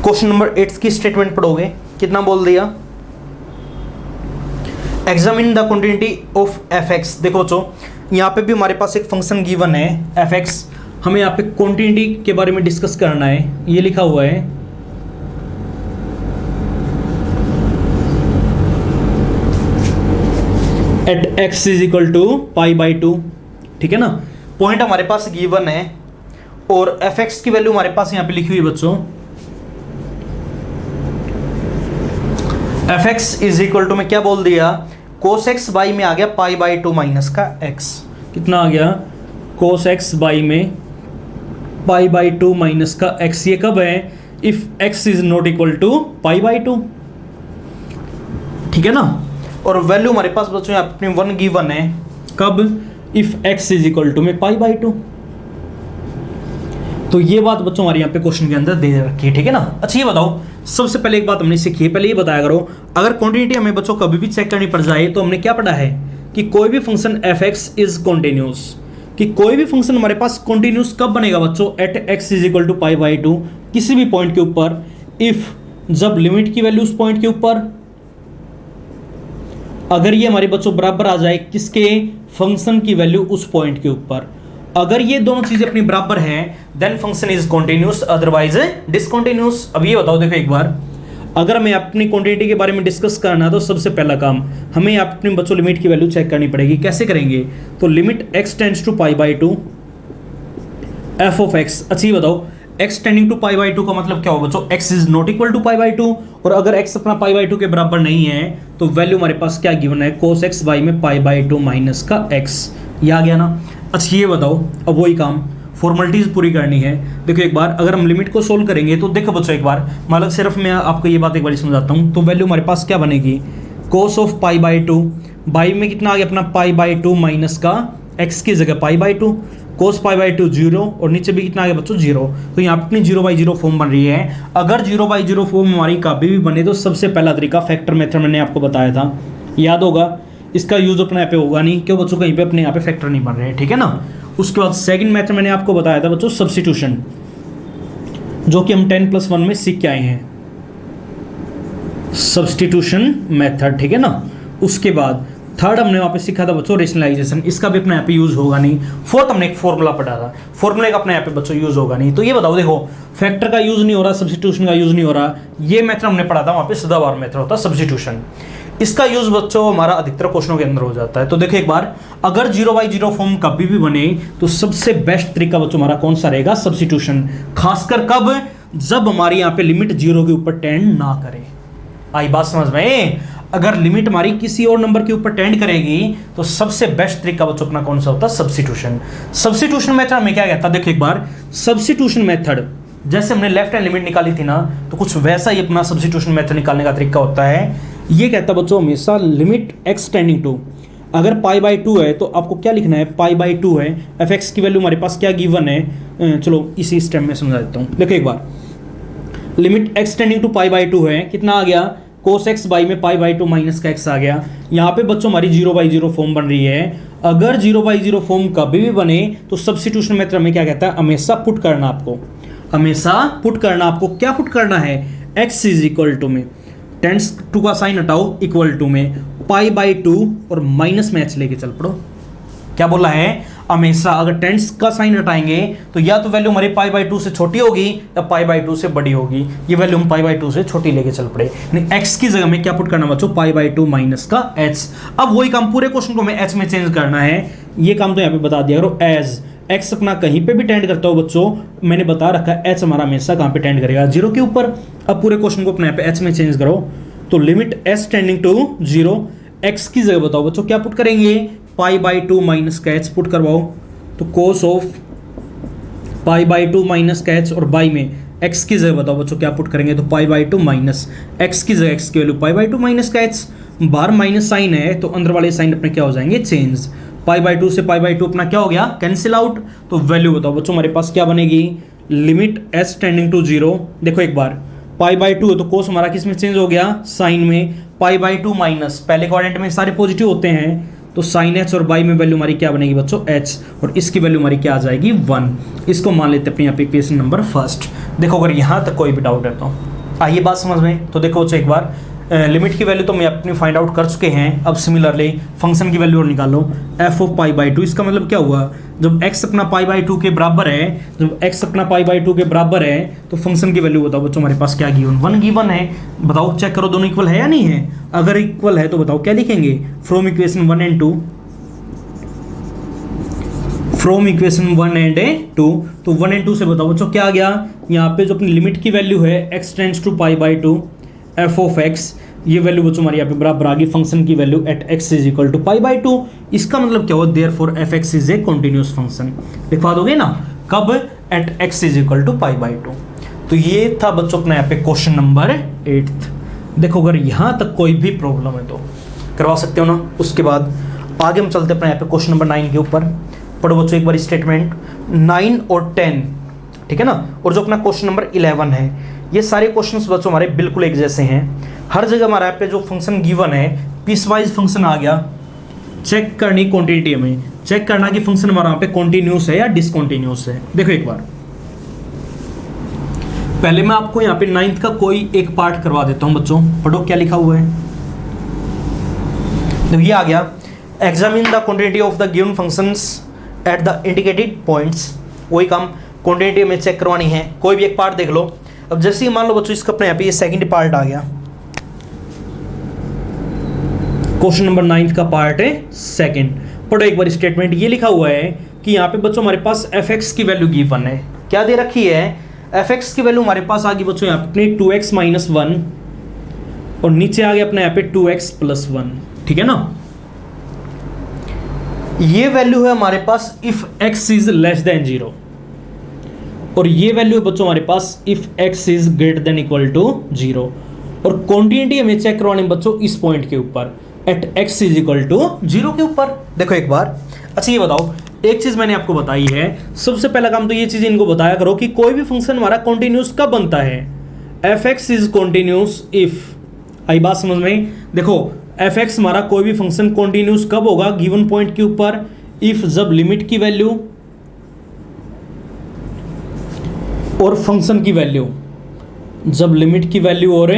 क्वेश्चन नंबर 8 की स्टेटमेंट पढ़ोगे, कितना बोल दिया, examine the continuity of f(x). देखो बच्चों यहाँ पे भी हमारे पास एक फंक्शन गिवन है f(x), हमें यहाँ पे कॉन्टिन्यूटी के बारे में डिस्कस करना है। ये लिखा हुआ है at x is equal to π/2, ठीक है ना। पॉइंट हमारे पास गिवन है और f(x) की वैल्यू हमारे पास यहाँ पे लिखी हुई है बच्चों f x is equal to में क्या बोल दिया, कोस एक्स बाई में आ गया पाई बाई टू माइनस का एक्स, कितना आ गया कोस एक्स बाई में पाई बाई टू माइनस का एक्स। ये कब है, if x is not equal to pi by two, ठीक है ना। और वैल्यू हमारे पास बच्चों अपनी वन गिवन है, कब, if x is equal to में पाई बाई टू। तो ये बात बच्चों हमारे यहाँ पे क्वेश्चन के अंदर दे रखी है, ठीक है ना। अच्छा ये बताओ, सबसे पहले एक बात हमने सीखी है, पहले ये बताया करो, अगर क्वांटिटी हमें बच्चों कभी भी चेक करनी पड़ जाए तो हमने क्या पढ़ा है कि कोई भी function f x is continuous, कि कोई भी फंक्शन हमारे पास कॉन्टिन्यूस कब बनेगा बच्चों, at x is equal to pi by two, किसी भी पॉइंट के ऊपर, इफ जब लिमिट की वैल्यू उस पॉइंट के ऊपर, अगर ये हमारे बच्चों बराबर आ जाए किसके, फंक्शन की वैल्यू उस पॉइंट के ऊपर, अगर ये दोनों चीजें अपनी बराबर हैं then function is continuous, otherwise discontinuous. अब ये बताओ, देखो एक बार, अगर हमें अपनी क्वांटिटी के बारे में डिस्कस करना तो सबसे पहला काम हमें अपने बच्चों लिमिट की वैल्यू चेक करनी पड़ेगी। कैसे करेंगे, तो limit x tends to pi by two f of x. अच्छा ये बताओ, x tending to pi by two का मतलब क्या हो बच्चों, x is not equal to pi by two, और अगर एक्स अपना पाई बाई टू के बराबर नहीं है तो वैल्यू हमारे पास क्या गिवन है, कोस एक्स बाई में पाई बाई टू माइनस का एक्स। ये आ गया ना। अच्छा ये बताओ, अब वही काम फॉर्मेलिटीज पूरी करनी है। देखो एक बार, अगर हम लिमिट को सोल्व करेंगे तो देखो बच्चों एक बार, मतलब सिर्फ मैं आपको ये बात एक बार समझाता हूँ। तो वैल्यू हमारे पास क्या बनेगी, कोस of pi by to, by में कितना आ गया अपना पाई बाई टू माइनस का एक्स की जगह पाई by to, cos pi by to zero, और नीचे भी कितना आ गया बच्चों जीरो। तो यहाँ अपनी जीरो बाई जीरो फॉर्म बन रही है। अगर जीरो बाई जीरो फॉर्म हमारी कभी भी बने तो सबसे पहला तरीका फैक्टर मेथड मैंने आपको बताया था, याद होगा। इसका यूज अपने यहाँ पे होगा नहीं, क्यों बच्चों, कहीं पे अपने यहाँ पे फैक्टर नहीं बन रहे हैं, ठीक है ना। उसके बाद सेकंड मेथड मैंने आपको बताया था बच्चों सब्स्टिट्यूशन, जो कि हम 10+1 में सीख के आए हैं, सब्स्टिट्यूशन मेथड, ठीक है ना। उसके बाद थर्ड हमने वहाँ पे सीखा था बच्चों रेशनलाइजेशन, इसका भी अपने यहाँ पे यूज होगा नहीं। फोर्थ हमने एक फॉर्मूला पढ़ा था, फॉर्मूले का अपने यहाँ पे बच्चों यूज होगा नहीं। तो ये बताओ, देखो फैक्टर का यूज नहीं हो रहा, सब्स्टिट्यूशन का यूज नहीं हो रहा, ये मेथड हमने पढ़ा था वहाँ पे सदाबहार मेथड होता है सब्स्टिट्यूशन। इसका यूज बच्चों हमारा अधिकतर क्वेश्चनों के अंदर हो जाता है। तो देखो एक बार, अगर जीरो बाई जीरो फॉर्म कभी भी बने तो सबसे बेस्ट तरीका बच्चों हमारा कौन सा रहेगा, सब्स्टिट्यूशन। खासकर कब, जब हमारी यहाँ पे लिमिट जीरो के ऊपर टेंड ना करे। आई बात समझ में, अगर लिमिट हमारी किसी और नंबर के ऊपर टेंड करेगी तो सबसे बेस्ट तरीका बच्चों अपना कौन सा होता है, सब्स्टिट्यूशन। सब्स्टिट्यूशन मेथड हमें क्या कहता है, देखो एक बार, सब्स्टिट्यूशन मेथड जैसे हमने लेफ्ट हैंड लिमिट निकाली थी ना, तो कुछ वैसा ही अपना सब्स्टिट्यूशन मेथड निकालने का तरीका होता है। ये कहता है बच्चों हमेशा लिमिट एक्स टेंडिंग टू, अगर पाई बाई टू है तो आपको क्या लिखना है, पाई बाई टू है, एफ एक्स की वैल्यू हमारे पास क्या गिवन है, चलो इसी स्टेप में समझा देता हूँ। देखो एक बार, limit x tending to pi by two है, कितना आ गया, कोस एक्स बाई में पाई बाई टू माइनस का एक्स आ गया। यहाँ पे बच्चों हमारी जीरो बाई जीरो फॉर्म बन रही है। अगर जीरो बाई जीरो फॉर्म कभी भी बने तो सब्स्टिट्यूशन मेथड में क्या कहता है, हमेशा पुट करना आपको, हमेशा पुट करना आपको, क्या पुट करना है, एक्स इज इक्वल टू में टेंस टू का साइन हटाओ, इक्वल टू में पाई बाई टू और माइनस में एच लेके चल पड़ो। क्या बोला है, हमेशा अगर टेंस का साइन हटाएंगे तो या तो वैल्यू हमारी पाई बाई टू से छोटी होगी या पाई बाई टू से बड़ी होगी। ये वैल्यू हम पाई बाई टू से छोटी लेके चल पड़े, यानी एक्स की जगह में क्या पुट करना बच्चों, पाई बाई टू माइनस का एच। अब वही काम पूरे क्वेश्चन को हमें एच में चेंज करना है। ये काम तो यहाँ पे बता दिया करो, एज एक्स अपना कहीं पे भी टेंड करता हो बच्चों, मैंने बता रखा है एच हमारा हमेशा कहाँ पे टेंड करेगा, जीरो के ऊपर। अब पूरे क्वेश्चन को अपने यहाँ पे एच में चेंज करो, तो limit h tending to zero, x की जगह बताओ बच्चों क्या पुट करेंगे, पाई बाई टू माइनस का एच पुट करवाओ, तो cos of pi by two minus का एच, और बाई में एक्स की जगह बताओ बच्चों क्या पुट करेंगे, तो pi by two minus x की जगह एक्स की value pi by two minus का एच। बाहर माइनस साइन है तो अंदर वाले साइन अपने क्या हो जाएंगे, चेंज। पाई बाई टू से पाई बाई टू अपना क्या हो गया, कैंसिल आउट। तो वैल्यू बताओ बच्चों हमारे पास क्या बनेगी, limit h tending to zero. देखो एक बार, पाई बाई टू है तो कोस हमारा किस में चेंज हो गया, साइन में। पाई बाई टू माइनस, पहले क्वाड्रेंट में सारे पॉजिटिव होते हैं तो साइन एच, और बाई में वैल्यू हमारी क्या बनेगी बच्चों, एच, और इसकी वैल्यू हमारी क्या आ जाएगी, 1। इसको मान लेते हैं अपने यहाँ पे इक्वेशन नंबर फर्स्ट। देखो अगर यहाँ तक कोई भी डाउट है तो आइए बात समझ में। तो देखो बच्चों एक बार, लिमिट की वैल्यू तो मैं अपनी फाइंड आउट कर चुके हैं। अब सिमिलरली फंक्शन की वैल्यू और निकालो, F of pi by to. इसका मतलब क्या हुआ, जब एक्स अपना पाई बाई टू के बराबर है, जब एक्स अपना पाई बाई टू के बराबर है तो फंक्शन की वैल्यू बताओ बच्चों हमारे पास क्या गिवन, 1 गिवन है। बताओ चेक करो दोनों इक्वल है या नहीं है। अगर इक्वल है तो बताओ क्या लिखेंगे, from equation 1 and 2, from equation 1 and 2। तो 1 एंड 2 से बताओ बच्चों क्या आ गया, यहाँ पे जो अपनी लिमिट की वैल्यू है x tends to pi by two, f of x ये वैल्यू बच्चों हमारी यहाँ पे बराबर आ गई फंक्शन की value at x is equal to π/2। इसका मतलब क्या हुआ, therefore f x is a continuous function. लिखवा दोगे ना, कब, at x is equal to π/2। तो ये था बच्चों अपना यहाँ पे क्वेश्चन नंबर 8। देखो अगर यहाँ तक कोई भी प्रॉब्लम है तो करवा सकते हो ना। उसके बाद आगे हम चलते अपने यहाँ पे क्वेश्चन नंबर 9 के ऊपर। पढ़ो बच्चों एक बार स्टेटमेंट 9 और 10, ठीक है ना। और जो अपना क्वेश्चन नंबर 11 है, ये सारे क्वेश्चंस बच्चों हमारे बिल्कुल एक जैसे हैं। हर जगह हमारे यहाँ पे जो फंक्शन गिवन है पीसवाइज फंक्शन आ गया। चेक करनी क्वांटिटी में, चेक करना कि फंक्शन हमारा यहाँ पे कॉन्टिन्यूस है या डिसकॉन्टिन्यूस है। देखो एक बार पहले मैं आपको यहाँ पे 9th का कोई एक पार्ट करवा देता हूँ बच्चों। पढ़ो क्या लिखा हुआ है। तो ये आ गया, examine the quantity of the given functions at the indicated points. वही काम क्वांटिटी में चेक करवानी है। कोई भी एक पार्ट देख लो। अब जैसे ही मान लो बच्चों इसका अपने यहाँ पे ये सेकंड पार्ट आ गया, क्वेश्चन नंबर 9 का पार्ट है सेकंड। पढ़ो एक बार स्टेटमेंट। ये लिखा हुआ है कि यहाँ पे बच्चों हमारे पास एफ एक्स की वैल्यू गिवन है। क्या दे रखी है, एफ एक्स की वैल्यू हमारे पास आ गई बच्चों यहाँ पे 2x - 1 और नीचे आ गया अपने यहाँ पे 2x + 1, ठीक है ना। ये वैल्यू है हमारे पास if x is less than 0 और ये वैल्यू है बच्चों हमारे पास if x is greater than equal to 0। और क्वांटिटी हमें चेक करवानी बच्चों इस पॉइंट के ऊपर at x is equal to 0 के ऊपर। देखो एक बार, अच्छा ये बताओ, एक चीज मैंने आपको बताई है। सबसे पहला काम तो ये चीज इनको बताया करो कि कोई भी फंक्शन हमारा कॉन्टिन्यूस कब बनता है। F x is continuous if, आई बात समझ में। देखो एफ एक्स हमारा कोई भी फंक्शन कॉन्टिन्यूस कब होगा, गिवन पॉइंट के ऊपर, इफ जब लिमिट की वैल्यू और फंक्शन की वैल्यू, जब लिमिट की वैल्यू और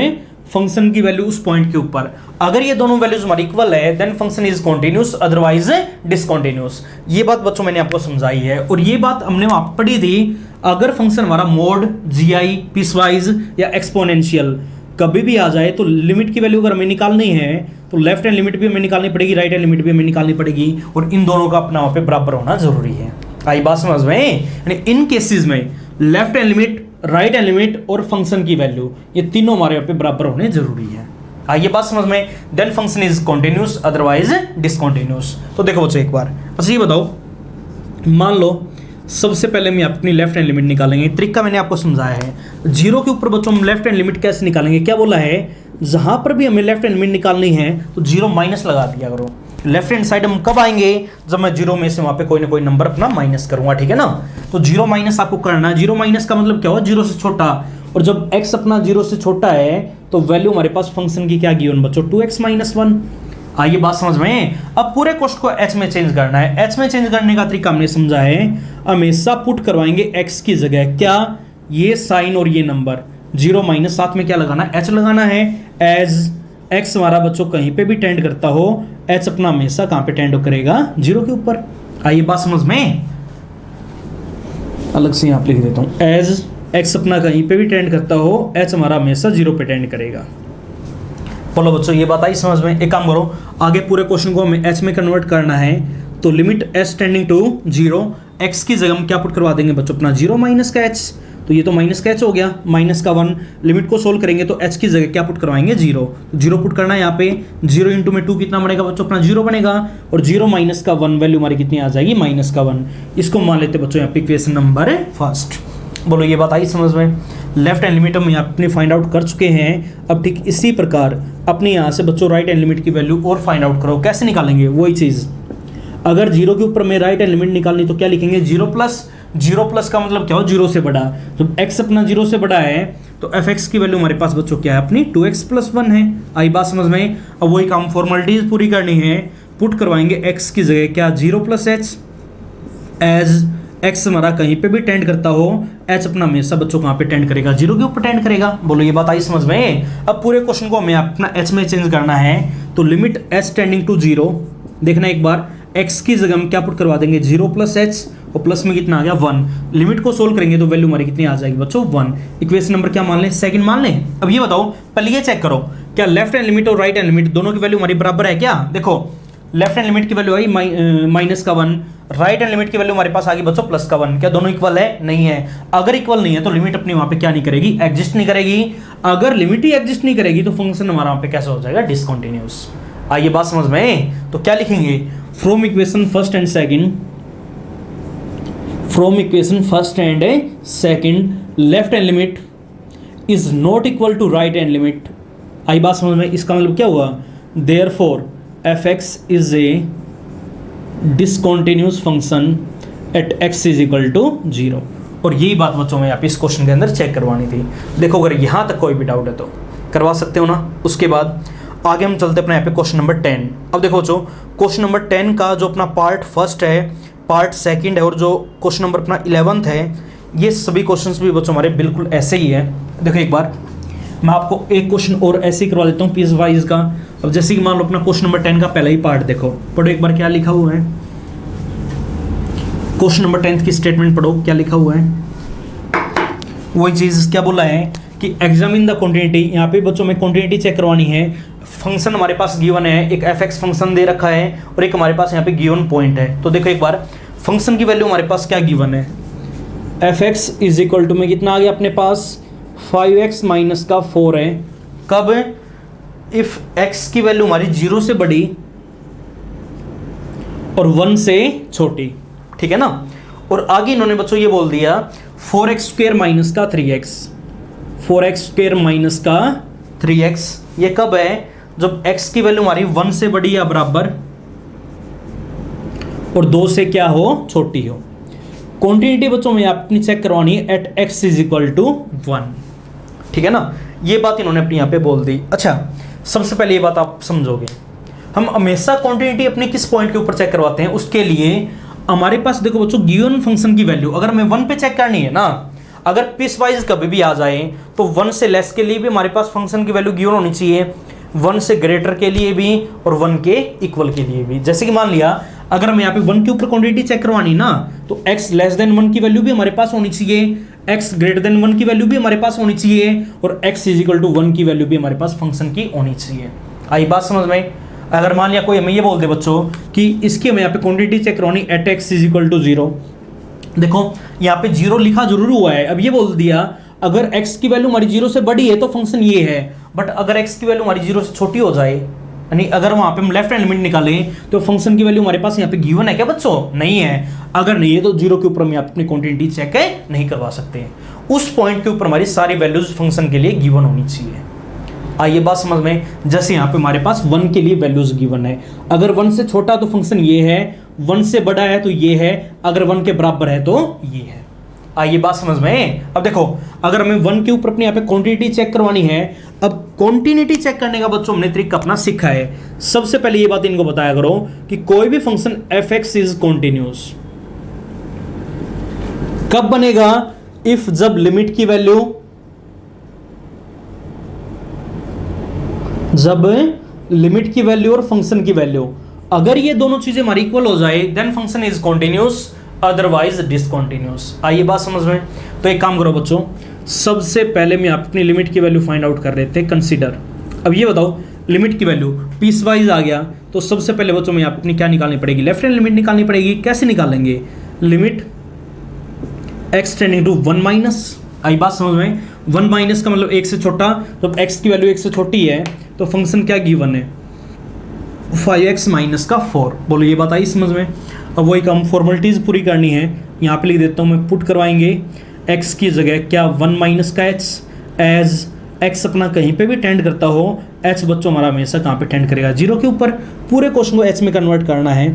फंक्शन की वैल्यू उस पॉइंट के ऊपर, अगर ये दोनों वैल्यूज हमारी इक्वल है then function is continuous, otherwise discontinuous. ये बात बच्चों मैंने आपको समझाई है और ये बात हमने वहां पढ़ी थी। अगर फंक्शन हमारा मोड, जीआई, पीसवाइज या एक्सपोनेंशियल कभी भी आ जाए तो लिमिट की वैल्यू अगर हमें निकालनी है तो लेफ्ट हैंड लिमिट भी हमें निकालनी पड़ेगी, राइट हैंड लिमिट भी हमें निकालनी पड़ेगी और इन दोनों का अपना वहां पे बराबर होना जरूरी है। आई बात समझ में। यानी इन केसेस में left hand limit, right hand limit और फंक्शन की वैल्यू, ये तीनों हमारे यहाँ पे बराबर होने जरूरी है। आइए बात समझ में। Then function is continuous, otherwise discontinuous. तो देखो बच्चों एक बार, अच्छा ये बताओ, मान लो सबसे पहले हम अपनी लेफ्ट हैंड लिमिट निकालेंगे। तरीका मैंने आपको समझाया है। 0 के ऊपर बच्चों हम लेफ्ट हैंड लिमिट कैसे निकालेंगे, क्या बोला है, जहां पर भी हमें लेफ्ट हैंड लिमिट निकालनी है तो 0 माइनस लगा दिया करो। लेफ्ट हैंड साइड हम कब आएंगे, जब मैं 0 में से वहां पे कोई ना कोई नंबर अपना माइनस करूंगा, ठीक है ना। तो 0 माइनस आपको करना है। 0 माइनस का मतलब क्या हुआ, 0 से छोटा। और जब x अपना 0 से छोटा है तो वैल्यू हमारे पास फंक्शन की क्या गिवन बच्चों, 2x - 1। आइए बात समझ में। अब पूरे क्वेश्चन को h में चेंज करना है। h में चेंज करने का तरीका हमने समझा है, हमेशा पुट करवाएंगे x की जगह क्या, ये साइन और ये नंबर। 0 माइनस साथ में क्या लगाना है, h लगाना है। एज x हमारा बच्चों कहीं पे भी टेंड करता हो, h अपना हमेशा कहां पे टेंड करेगा, 0 के ऊपर। आइए बात समझ में। अलग से यहां पे लिख देता हूं, एज x अपना कहीं पे भी टेंड करता हो, h हमारा हमेशा 0 पे टेंड करेगा। बोलो बच्चों ये बात आई समझ में। एक काम करो, आगे पूरे क्वेश्चन को हमें h में कन्वर्ट करना है तो limit s tending to 0, x की जगह हम क्या पुट करवा देंगे बच्चों, अपना 0 माइनस का h। तो ये तो माइनस का h हो गया, माइनस का 1। लिमिट को सोल्व करेंगे तो h की जगह क्या पुट करवाएंगे, 0। 0 पुट करना है यहाँ पे। 0 इंटू में 2 कितना बनेगा बच्चों, अपना 0 बनेगा। और 0 माइनस का 1 वैल्यू हमारी कितनी आ जाएगी, माइनस का 1। इसको मान लेते बच्चों यहाँ पे इक्वेशन नंबर फर्स्ट। बोलो ये बात आई समझ में। लेफ्ट हैंड लिमिट हम यहाँ अपनी फाइंड आउट कर चुके हैं। अब ठीक इसी प्रकार अपने यहाँ से बच्चों राइट हैंड लिमिट की वैल्यू और फाइंड आउट करो। कैसे निकालेंगे, वही चीज़। अगर 0 के ऊपर में राइट हैंड लिमिट निकालनी तो क्या लिखेंगे, 0 प्लस। 0 प्लस का मतलब क्या हो, 0 से बड़ा। जब x अपना 0 से बड़ा है तो एफ एक्स की वैल्यू हमारे पास बच्चों क्या है, अपनी 2x + 1 है। आई बात समझ में। अब वही काम फॉर्मेलिटीज पूरी करनी है, पुट करवाएंगे x की जगह क्या, 0 + h। एज x हमारा कहीं पे भी टेंड करता हो, h अपना हमेशा बच्चों कहाँ पे टेंड करेगा, 0 के ऊपर टेंड करेगा। बोलो ये बात आई समझ में। अब पूरे क्वेश्चन को हमें अपना h में चेंज करना है तो लिमिट s टेंडिंग टू 0। देखना एक बार, x की जगह हम क्या पुट करवा देंगे, 0 + h और प्लस में कितना आ गया, 1। लिमिट को सोल्व करेंगे तो वैल्यू हमारी कितनी आ जाएगी बच्चों, 1। इक्वेशन नंबर क्या मान लें, सेकंड मान लें। अब ये बताओ, पहले ये चेक करो क्या लेफ्ट हैंड लिमिट और राइट हैंड लिमिट दोनों की वैल्यू हमारी बराबर है क्या। देखो लेफ्ट हैंड लिमिट की वैल्यू आई माइनस का 1, राइट हैंड लिमिट की वैल्यू हमारे पास आ गई बच्चों प्लस का 1, क्या दोनों इक्वल है? नहीं है। अगर इक्वल नहीं है तो लिमिट अपनी वहां पे क्या नहीं करेगी? एग्जिस्ट नहीं करेगी। अगर लिमिट ही एग्जिस्ट नहीं करेगी तो फंक्शन हमारा वहां पे कैसा हो जाएगा? डिसकंटिन्यूअस। आइए बात समझ में, तो क्या लिखेंगे? From equation first and second left hand limit is not equal to right hand limit. आई बात समझ में? इसका मतलब क्या हुआ? Therefore fx is a discontinuous function at x is equal to 0। और यही बात बच्चों में यहाँ पे इस क्वेश्चन के अंदर चेक करवानी थी। देखो अगर यहाँ तक कोई भी डाउट है तो करवा सकते हो ना। उसके बाद आगे हम चलते अपने यहाँ पे क्वेश्चन नंबर 10। अब देखो बच्चों क्वेश्चन नंबर 10 का जो अपना पार्ट फर्स्ट है, पार्ट सेकंड है और जो क्वेश्चन नंबर अपना 11th है, ये सभी क्वेश्चंस भी बच्चों हमारे बिल्कुल ऐसे ही है। देखो एक बार मैं आपको एक क्वेश्चन और ऐसे ही करवा देता हूँ पीस वाइज का। अब जैसे कि मान लो अपना क्वेश्चन नंबर 10 का पहला ही पार्ट देखो, पढ़ो एक बार क्या लिखा हुआ है। क्वेश्चन नंबर 10 की स्टेटमेंट पढ़ो, क्या लिखा हुआ है। वही चीज क्या बोला है कि एग्जामिन द कॉन्टिन्यूटी। यहाँ पे बच्चों में कॉन्टिन्यूटी चेक करवानी है। फंक्शन हमारे पास गिवन है, एक fx फंक्शन दे रखा है और एक हमारे पास यहाँ पे गिवन पॉइंट है। तो देखो एक बार फंक्शन की वैल्यू हमारे पास क्या गिवन है, fx इज इक्वल टू में कितना आ गया अपने पास 5x माइनस का 4 है। कब? इफ x की वैल्यू हमारी 0 से बड़ी और 1 से छोटी, ठीक है ना। और आगे इन्होंने बच्चों ये बोल दिया 4x स्क्वायर माइनस का 3x, 4x स्क्वायर माइनस का 3x। ये कब है? जब x की वैल्यू हमारी 1 से बड़ी या बराबर और 2 से क्या हो? छोटी हो। क्वांटिटी बच्चों में अपनी चेक करवानी है at x is equal to 1, ठीक है ना। ये बात इन्होंने अपनी यहाँ पे बोल दी। अच्छा सबसे पहले ये बात आप समझोगे, हम हमेशा क्वांटिटी अपनी किस पॉइंट के ऊपर चेक करवाते हैं? उसके लिए हमारे पास देखो बच्चों गिवन फंक्शन की वैल्यू अगर हमें 1 पे चेक करनी है ना, अगर पीस वाइज कभी भी आ जाए तो 1 से लेस के लिए भी हमारे पास फंक्शन की वैल्यू गिवन होनी चाहिए, 1 से ग्रेटर के लिए भी और 1 के इक्वल के लिए भी। जैसे कि मान लिया अगर हमें यहाँ पे 1 के ऊपर क्वांटिटी चेक करवानी ना, तो x लेस देन 1 की वैल्यू भी हमारे पास होनी चाहिए, x ग्रेटर देन 1 की वैल्यू भी हमारे पास होनी चाहिए और x इज इक्वल टू 1 की वैल्यू भी हमारे पास फंक्शन की होनी चाहिए। आई बात समझ में? अगर मान लिया कोई हमें ये बोल दे बच्चों कि इसकी हमें यहाँ पे क्वांटिटी चेक करवानी at x is equal to 0, देखो यहाँ पे 0 लिखा जरूर हुआ है। अब ये बोल दिया अगर x की वैल्यू हमारी 0 से बड़ी है तो फंक्शन ये है, बट अगर x की वैल्यू हमारी 0 से छोटी हो जाए, यानी अगर वहाँ पे हम लेफ्ट हैंड लिमिट निकालें तो फंक्शन की वैल्यू हमारे पास यहाँ पे गिवन है क्या बच्चों? नहीं है। अगर नहीं है तो 0 के ऊपर हम अपनी क्वांटिटी चेक नहीं करवा सकते। उस पॉइंट के ऊपर हमारी सारी वैल्यूज फंक्शन के लिए गिवन होनी चाहिए। आइए बात समझ में, जैसे यहाँ पे हमारे पास 1 के लिए वैल्यूज गिवन है, अगर 1 से छोटा तो फंक्शन ये है, 1 से बड़ा है तो ये है, अगर 1 के बराबर है तो ये है। आइए बात समझ में। अब देखो अगर हमें 1 के ऊपर अपने यहाँ पे क्वांटिटी चेक करवानी है, अब क्वांटिटी चेक करने का बच्चों हमने ट्रिक अपना सीखा है। सबसे पहले ये बात इनको बताया करो कि कोई भी फंक्शन fx इज कॉन्टिन्यूअस कब बनेगा? इफ जब लिमिट की वैल्यू, जब लिमिट की वैल्यू और फंक्शन की वैल्यू अगर ये दोनों चीजें हमारी इक्वल हो जाए then function is continuous, otherwise discontinuous. आइए बात समझ में। तो एक काम करो बच्चों, सबसे पहले मैं अपनी लिमिट की वैल्यू फाइंड आउट कर रहे थे, कंसीडर। अब ये बताओ लिमिट की वैल्यू पीस वाइज आ गया तो सबसे पहले बच्चों में अपनी क्या निकालनी पड़ेगी? लेफ्ट हैंड लिमिट निकालनी पड़ेगी। कैसे निकालेंगे? Limit x tending to 1 minus. आई बात समझ में? 1 माइनस का मतलब 1 से छोटा, जब x की वैल्यू 1 से छोटी है तो फंक्शन क्या गिवन है? 5x माइनस का 4। बोलो ये बात आई समझ में? अब वही काम फॉर्मेलिटीज पूरी करनी है, यहाँ पे लिख देता हूँ मैं, पुट करवाएंगे x की जगह क्या 1 माइनस का h, एज x अपना कहीं पे भी टेंड करता हो, h बच्चों हमारा हमेशा कहाँ पे टेंड करेगा? 0 के ऊपर। पूरे क्वेश्चन को h में कन्वर्ट करना है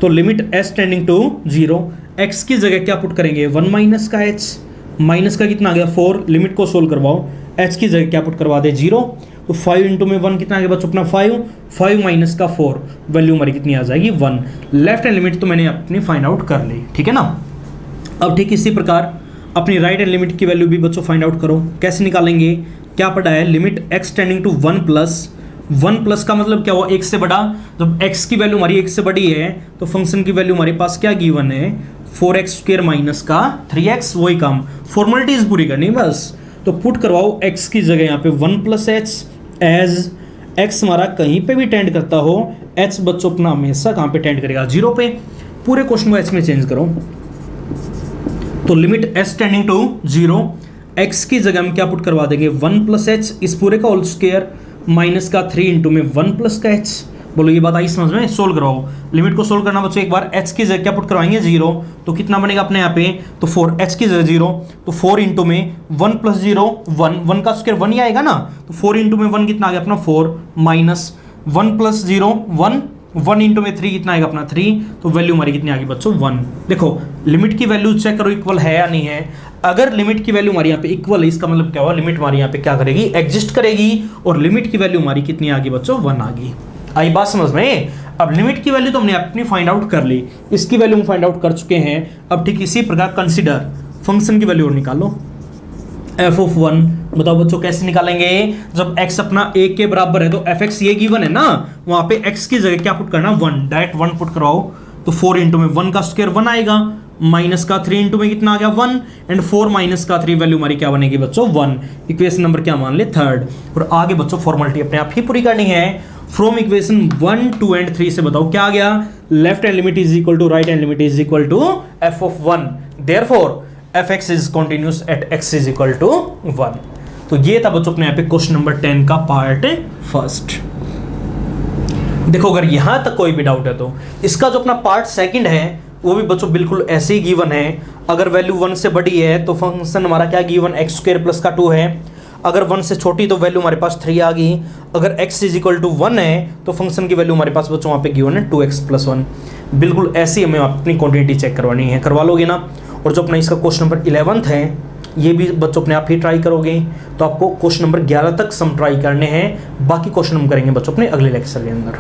तो limit s tending to 0, x की जगह क्या पुट करेंगे? 1 माइनस का h, माइनस का कितना आ गया 4, लिमिट को सोल्व करवाओ, h की जगह क्या पुट करवा दे? 0। तो 5 इंटू में 1 कितना आ गया बच्चों अपना 5 माइनस का 4, वैल्यू हमारी कितनी आ जाएगी? 1। लेफ्ट हैंड लिमिट तो मैंने अपनी फाइंड आउट कर ली, ठीक है ना। अब ठीक इसी प्रकार अपनी राइट हैंड लिमिट की वैल्यू भी बच्चों फाइंड आउट करो। कैसे निकालेंगे? क्या पढ़ा है? Limit x tending to 1 plus का मतलब क्या हुआ? 1 से बड़ा। जब x की वैल्यू हमारी 1 से बड़ी है तो फंक्शन की वैल्यू हमारे पास क्या गिवन है? 4x स्क्वायर माइनस का 3x। वही काम फॉर्मेलिटीज पूरी करनी बस। तो पुट करवाओ x की जगह यहाँ पे 1 प्लस एच, एज x हमारा कहीं पे भी टेंड करता हो, h बच्चों अपना हमेशा कहाँ पे टेंड करेगा? 0 पे। पूरे क्वेश्चन को एच में चेंज करो, तो limit s tending to 0, x की जगह हम क्या पुट करवा देंगे 1 प्लस एच, इस पूरे का होल स्क्वायर माइनस का 3 इंटू में 1 प्लस का एच। बोलो ये बात आई समझ में? सोल्व कराओ। लिमिट को सोल्व करना बच्चों एक बार एच की जगह क्या पुट करवाएंगे 0, तो कितना बनेगा अपने यहाँ पे, तो 4 एच की जगह 0, तो 4 इंटू में 1 प्लस 0 1, 1 का स्क्वायर 1 ही आएगा ना, तो 4 इंटू में 1 कितना आ गया अपना 4 माइनस 1 प्लस 0 1, 1 इंटू में 3 कितना आएगा अपना 3, तो वैल्यू हमारी कितनी आ गई बच्चों 1। देखो लिमिट की वैल्यू चेक करो इक्वल है या नहीं है। अगर लिमिट की वैल्यू हमारी यहाँ पे इक्वल है, इसका मतलब क्या हुआ, लिमिट हमारी यहाँ पे क्या करेगी, एग्जिस्ट करेगी, और लिमिट की वैल्यू हमारी कितनी आ गई बच्चों 1 आ गई। आई बात समझ में? अब लिमिट की वैल्यू तो हमने अपनी फाइंड आउट कर ली, इसकी वैल्यू हम फाइंड आउट कर चुके हैं। अब ठीक इसी प्रकार कंसीडर फंक्शन की वैल्यू और निकालो, एफ ऑफ 1। बताओ बच्चों कैसे निकालेंगे, जब x अपना 1 के बराबर है तो एफ एक्स ये गिवन है ना, वहां पे x की जगह क्या पुट करना 1, डायरेक्ट 1 पुट करवाओ, तो 4 इंटू में 1 का स्क्वायर 1 आएगा, माइनस का 3 इंटू में कितना आ गया 1, एंड 4 माइनस का 3 वैल्यू हमारी क्या बनेगी बच्चों 1। इक्वेशन नंबर क्या मान ले 3rd। और आगे बच्चों फॉर्मेलिटी अपने आप ही पूरी करनी है। फ्रॉम इक्वेशन 1, 2 एंड 3 से बताओ क्या आ गया, left hand limit is equal to right hand limit is equal to f of 1, therefore f x is continuous at x is equal to 1। तो ये था बच्चों अपने यहाँ पे क्वेश्चन नंबर 10 का पार्ट फर्स्ट। देखो अगर यहां तक कोई भी डाउट है तो इसका जो अपना पार्ट सेकंड है वो भी बच्चों बिल्कुल ऐसे ही गिवन है। अगर वैल्यू 1 से बड़ी है तो फंक्शन हमारा क्या गिवन एक्स स्क्वायर प्लस का 2 है, अगर 1 से छोटी तो वैल्यू हमारे पास 3 आ गई, अगर x इज इक्वल टू 1 है तो फंक्शन की वैल्यू हमारे पास बच्चों वहाँ पे गिवन है 2x प्लस 1। बिल्कुल ऐसी हमें अपनी क्वांटिटी चेक करवानी है, करवा लोगे ना। और जो अपना इसका क्वेश्चन नंबर 11 है ये भी बच्चों अपने आप ही ट्राई करोगे, तो आपको क्वेश्चन नंबर 11 तक सम ट्राई करने हैं, बाकी क्वेश्चन हम करेंगे बच्चों अपने अगले लेक्चर के अंदर।